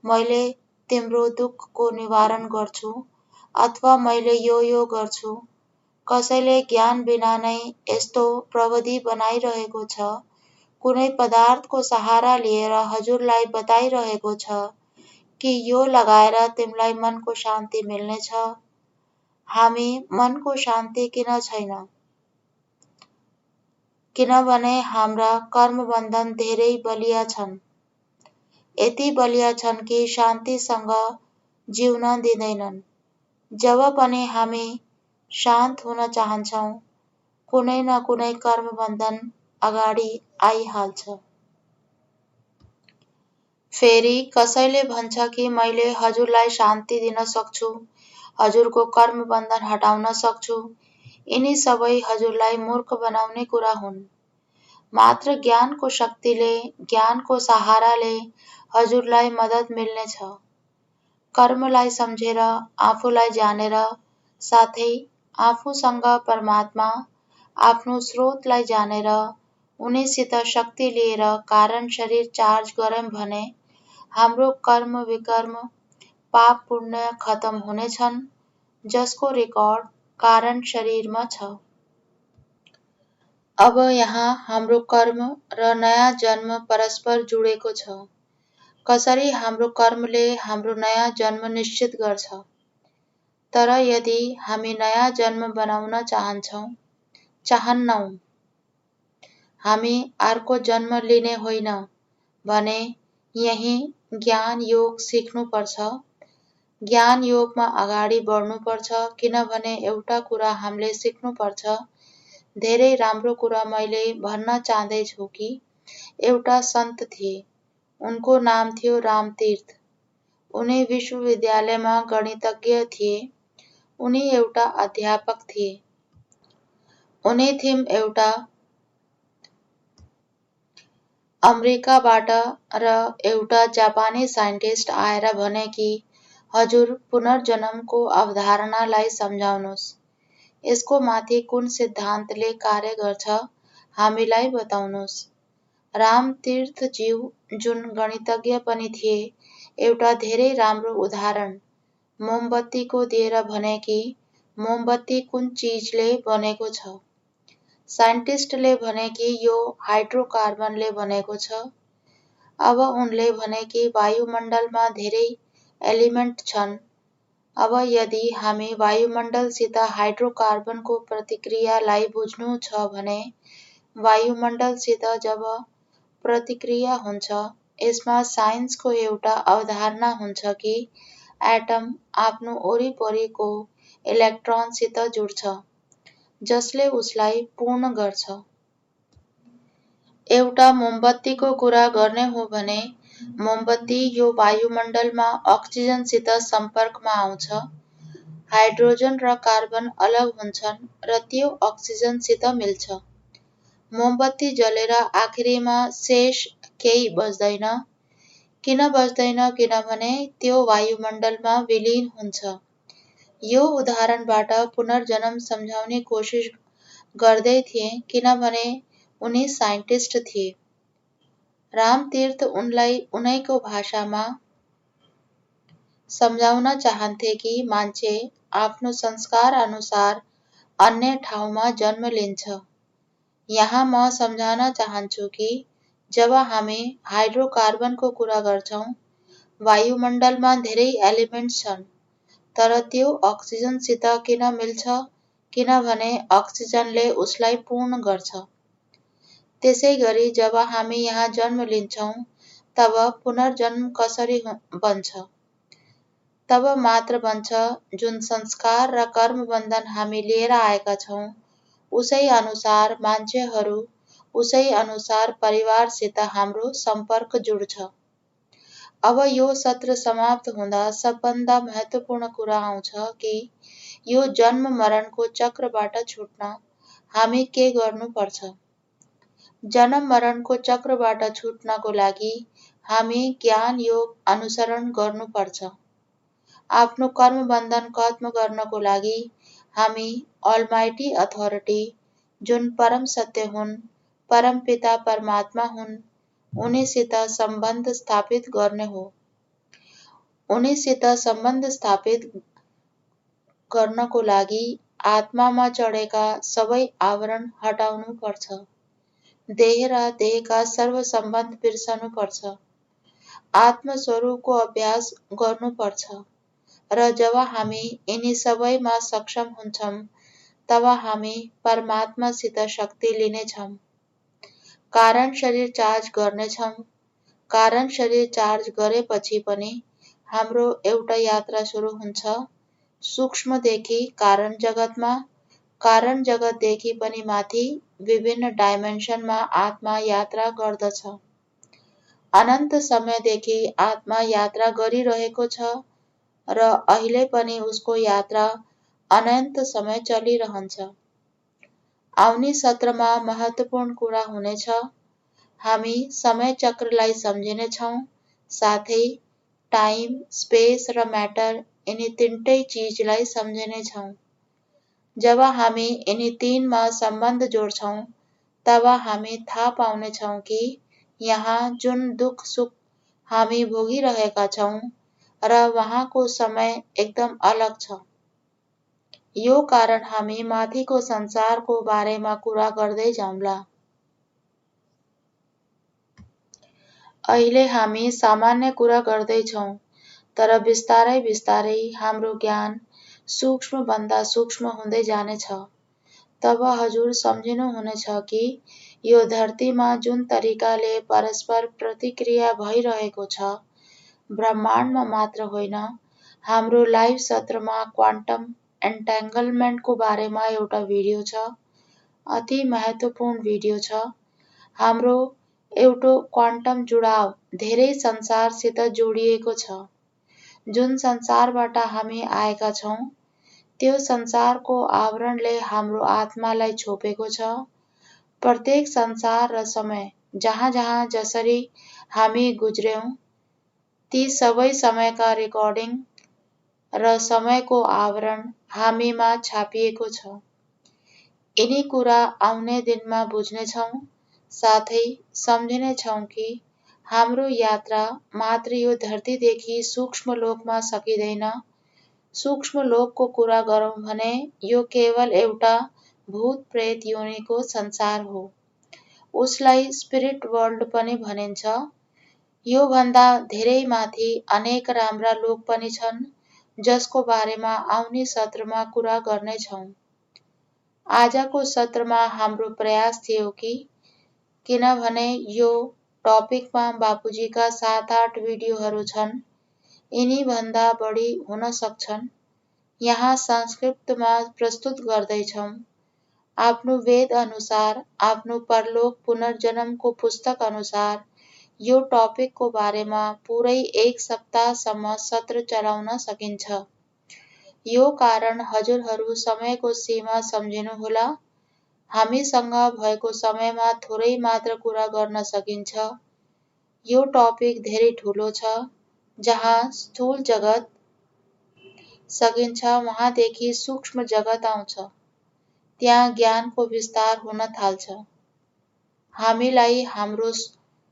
मैले तिम्रो दुःखको निवारण गर्छु अथवा मैले यो गर्छु, कसैले ज्ञान बिना नै यस्तो प्रविधि बनाइरहेको छ, कुनै पदार्थको सहारा लिएर हजुरलाई बताइरहेको छ कि यो लगाएर तिमीलाई मनको शान्ति मिल्नेछ, हामी मनको शान्ति किन छैन? किनभने हाम्रा कर्मबन्धन धेरै बलिया छन्। यति बलिया छन् कि शान्तिसँग जिउन दिँदैनन्। जब पनि हामी शान्त हुन चाहन्छौं, कुनै न कुनै कर्मबन्धन अगाडि आइहाल्छ। फेरि कसैले भन्छ कि मैले हजुरलाई शान्ति दिन सक्छु, हजुरको कर्मबन्धन हटाउन सक्छु। यिनी सबै हजुरलाई मूर्ख बनाउने कुरा हुन्। मात्र ज्ञानको शक्तिले, ज्ञानको सहाराले हजुरलाई मद्दत मिल्नेछ। कर्मलाई सम्झेर, आफूलाई जानेर, साथै आफूसँग परमात्मा, आफ्नो स्रोतलाई जानेर, उनीसित शक्ति लिएर कारण शरीर चार्ज गर्यौं भने हाम्रो कर्म विकर्म, पाप पुण्य खतम हुनेछन्, जसको रेकर्ड कारण शरीरमा छ। अब यहाँ हाम्रो कर्म र नयाँ जन्म परस्पर जुडेको छ। कसरी हाम्रो कर्मले हाम्रो नयाँ जन्म निश्चित गर्छ। तर यदि हामी नयाँ जन्म बनाउन चाहन्नौ, हामी अर्को जन्म लिने होइन भने यही ज्ञान योग सिक्नुपर्छ। ज्ञान योगमा अगाडि बढ्नुपर्छ। किनभने एउटा कुरा हामीले सिक्नुपर्छ। धेरै राम्रो कुरा मैले भन्न चाहन्छु कि एउटा सन्त थिए। उनको नाम थियो रामतीर्थ। उनी विश्वविद्यालयमा गणितज्ञ थिए। उनी एउटा अध्यापक थिए। उनी थिम एउटा अमेरिकाबाट र एउटा जापानी साइन्टिस्ट आएर भने कि हजुर पुनर्जन्मको अवधारणालाई सम्झाउनुहोस्। यसको माथि कुन सिद्धान्तले कार्य गर्छ हामीलाई बताउनुहोस्। रामतीर्थज्यू जुन गणितज्ञ पनि थिए, एउटा धेरै राम्रो उदाहरण मोमबत्तीको दिएर भने कि मोमबत्ती कुन चिजले बनेको छ। साइन्टिस्टले भने कि यो हाइड्रोकार्बनले बनेको छ। अब उनले भने कि वायुमण्डलमा धेरै एलिमेन्ट छन्। अब यदि हामी वायुमण्डलसित हाइड्रोकार्बनको प्रतिक्रियालाई बुझ्नु छ भने वायुमण्डलसित जब प्रतिक्रिया हुन्छ, यसमा साइन्सको एउटा अवधारणा हुन्छ कि एटम आफ्नो वरिपरिको इलेक्ट्रोनसित जुड्छ जसले उसलाई पूर्ण गर्छ। एउटा मोमबत्तीको कुरा गर्ने हो भने मोमबत्ती यो वायुमण्डलमा अक्सिजनसित सम्पर्कमा आउँछ। हाइड्रोजन र कार्बन अलग हुन्छन् र त्यो अक्सिजनसित मिल्छ। मोमबत्ती जलेर आखिरीमा शेष केही बच्दैन। किन बच्दैन किनभने त्यो वायुमण्डलमा विलीन हुन्छ। यो उदाहरणबाट पुनर्जन्म सम्झाउने कोसिस गर्दै थिए किनभने उनी साइन्टिस्ट थिए। रामतीर्थ उनलाई उनैको भाषामा सम्झाउन चाहन्थे कि मान्छे आफ्नो संस्कार अनुसार अन्य ठाउँमा जन्म लिन्छ। यहाँ म सम्झाउन चाहन्छु कि जब हामी हाइड्रोकार्बनको कुरा गर्छौँ, वायुमण्डलमा धेरै एलिमेन्ट्स छन्, तर त्यो अक्सिजनसित किन मिल्छ किनभने अक्सिजनले उसलाई पूर्ण गर्छ। त्यसैगरी जब हामी यहाँ जन्म लिन्छौँ तब पुनर्जन्म कसरी बन्छ? तब मात्र बन्छ जुन संस्कार र कर्मबन्धन हामी लिएर आएका छौँ उसै अनुसार मान्छेहरू, उसै अनुसार परिवारसित हाम्रो सम्पर्क जुड्छ। अब यो सत्र समाप्त हुँदा सबभन्दा महत्त्वपूर्ण कुरा आउँछ कि यो जन्म मरणको चक्रबाट छुट्न हामी के गर्नुपर्छ? जन्म मरणको चक्रबाट छुट्नको लागि हामी ज्ञान योग अनुसरण गर्नुपर्छ। आफ्नो कर्मबन्धन खत्म गर्नको लागि हामी अलमाइटी अथोरिटी जुन परम सत्य हुन्, परमपिता परमात्मा हुन्, उनीसित सम्बन्ध स्थापित गर्ने हो। उनीसित सम्बन्ध स्थापित गर्नको लागि आत्मामा चढेका सबै आवरण हटाउनु पर्छ। देह र देहका सर्व सम्बन्ध बिर्सनुपर्छ। आत्मस्वरूपको अभ्यास गर्नुपर्छ र जब हामी यिनी सबैमा सक्षम हुन्छौँ तब हामी परमात्मासित शक्ति लिनेछौँ। कारण शरीर चार्ज गर्नेछौँ। कारण शरीर चार्ज गरेपछि पनि हाम्रो एउटा यात्रा सुरु हुन्छ सूक्ष्मदेखि कारण जगतमा, कारण जगतदेखि पनि माथि विभिन्न डाइमेन्सनमा आत्मा यात्रा गर्दछ। अनन्त समयदेखि आत्मा यात्रा गरिरहेको छ र अहिले पनि उसको यात्रा अनन्त समय चलिरहन्छ। आउने सत्रमा महत्त्वपूर्ण कुरा हुनेछ। हामी समय चक्रलाई सम्झिनेछौँ, साथै टाइम, स्पेस र म्याटर यिनी तीनटै चिजलाई सम्झिनेछौँ। जब हामी यिनी तीनमा सम्बन्ध जोड्छौँ तब हामी थाहा पाउनेछौँ कि यहाँ जुन दुःख सुख हामी भोगिरहेका छौँ र वहाँको समय एकदम अलग छ। यो कारण हामी माथिको संसारको बारेमा कुरा गर्दै जाउँला। अहिले हामी सामान्य कुरा गर्दैछौँ, तर बिस्तारै बिस्तारै हाम्रो ज्ञान सूक्ष्मभन्दा सूक्ष्म हुँदै जानेछ। तब हजुर सम्झिनुहुनेछ कि यो धरतीमा जुन तरिकाले परस्पर प्रतिक्रिया भइरहेको छ, ब्रह्माण्डमा मात्र होइन, हाम्रो लाइभ सत्रमा क्वान्टम एन्ट्याङ्गलमेन्टको बारेमा एउटा भिडियो छ। अति महत्त्वपूर्ण भिडियो छ। हाम्रो एउटा क्वान्टम जुडाव धेरै संसारसित जोडिएको छ। जुन संसारबाट हामी आएका छौँ, त्यो संसारको आवरणले हाम्रो आत्मालाई छोपेको छ। प्रत्येक संसार र समय जहाँ जहाँ जसरी हामी गुज्र्यौँ, ती सबै समयका रेकर्डिङ र समयको आवरण हामीमा छापिएको छ। यिनी कुरा आउने दिनमा बुझ्नेछौँ, साथै सम्झिनेछौँ कि हाम्रो यात्रा मात्र यो धरतीदेखि सूक्ष्म लोकमा सकिँदैन। सूक्ष्म लोकको कुरा गरौँ भने यो केवल एउटा भूत प्रेत योनिको संसार हो। उसलाई स्पिरिट वर्ल्ड पनि भनिन्छ। यो भन्दा धेरै माथि अनेक राम्रा लोक पनि छन् जसको बारेमा आउने सत्रमा कुरा गर्नेछौँ। आजको सत्रमा हाम्रो प्रयास थियो कि किनभने यो टपिकमा बापुजीका 7-8 भिडियोहरू छन्, यिनी भन्दा बढी हुन सक्छन्। यहाँ संस्कृतमा प्रस्तुत गर्दैछौँ। आफ्नो वेद अनुसार, आफ्नो परलोक पुनर्जन्मको पुस्तक अनुसार यो टपिकको बारेमा पुरै 1 सप्ताहसम्म सत्र चलाउन सकिन्छ। यो कारण हजुरहरू समयको सीमा सम्झिनुहोला। हामीसँग भएको समयमा थोरै मात्र कुरा गर्न सकिन्छ। यो टपिक धेरै ठुलो छ। जहाँ स्थूल जगत सकिन्छ वहाँदेखि सूक्ष्म जगत आउँछ। त्यहाँ ज्ञानको विस्तार हुन थाल्छ। हामीलाई हाम्रो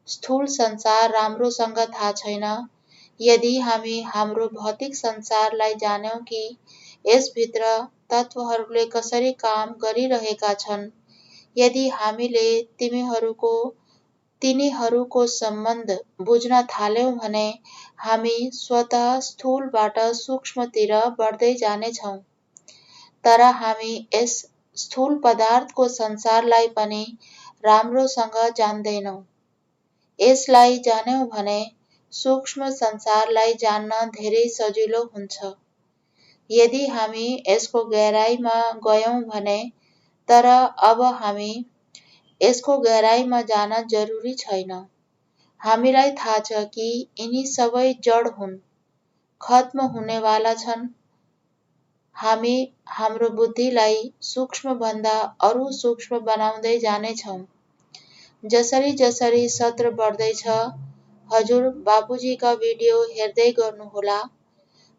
स्थूल संसार राम्रोसँग थाहा छैन। यदि हामी हाम्रो भौतिक संसारलाई जान्यौँ कि यसभित्र तत्त्वहरूले कसरी काम गरिरहेका छन्, यदि हामीले तिनीहरूको सम्बन्ध बुझ्न थाल्यौँ भने हामी स्वतः स्थूलबाट सूक्ष्मतिर बढ्दै जानेछौँ। तर हामी यस स्थूल पदार्थको संसारलाई पनि राम्रोसँग जान्दैनौँ। यसलाई जान्यौँ भने सूक्ष्म संसारलाई जान्न धेरै सजिलो हुन्छ। यदि हामी यसको गहिराइमा गयौँ भने, तर अब हामी यसको गहिराइमा जान जरुरी छैन। हामीलाई थाहा छ कि यिनी सबै जड हुन्, खत्म हुनेवाला छन्। हामी हाम्रो बुद्धिलाई सूक्ष्मभन्दा अरू सूक्ष्म बनाउँदै जानेछौँ। जसरी जसरी सत्र बढ्दैछ, हजुर बापुजीका भिडियो हेर्दै गर्नुहोला।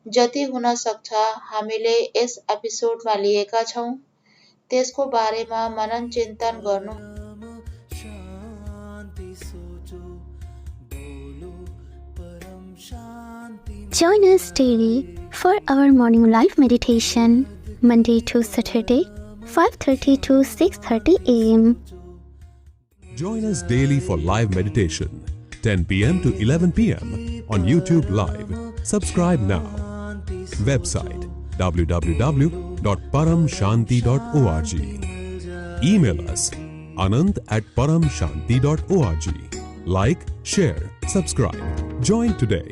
जति हुन सक्छ हामीले यस एपिसोडमा लिएका छौँ, त्यसको बारेमा मनन चिन्तन गर्नु। Join us daily for our morning live meditation, Monday to Saturday, 5:30 to 6:30 a.m. Join us daily for live meditation, 10 p.m. to 11 p.m. on YouTube Live. Subscribe now. Website www.paramshanti.org. Email us anand@paramshanti.org. Like, share, subscribe. Join today.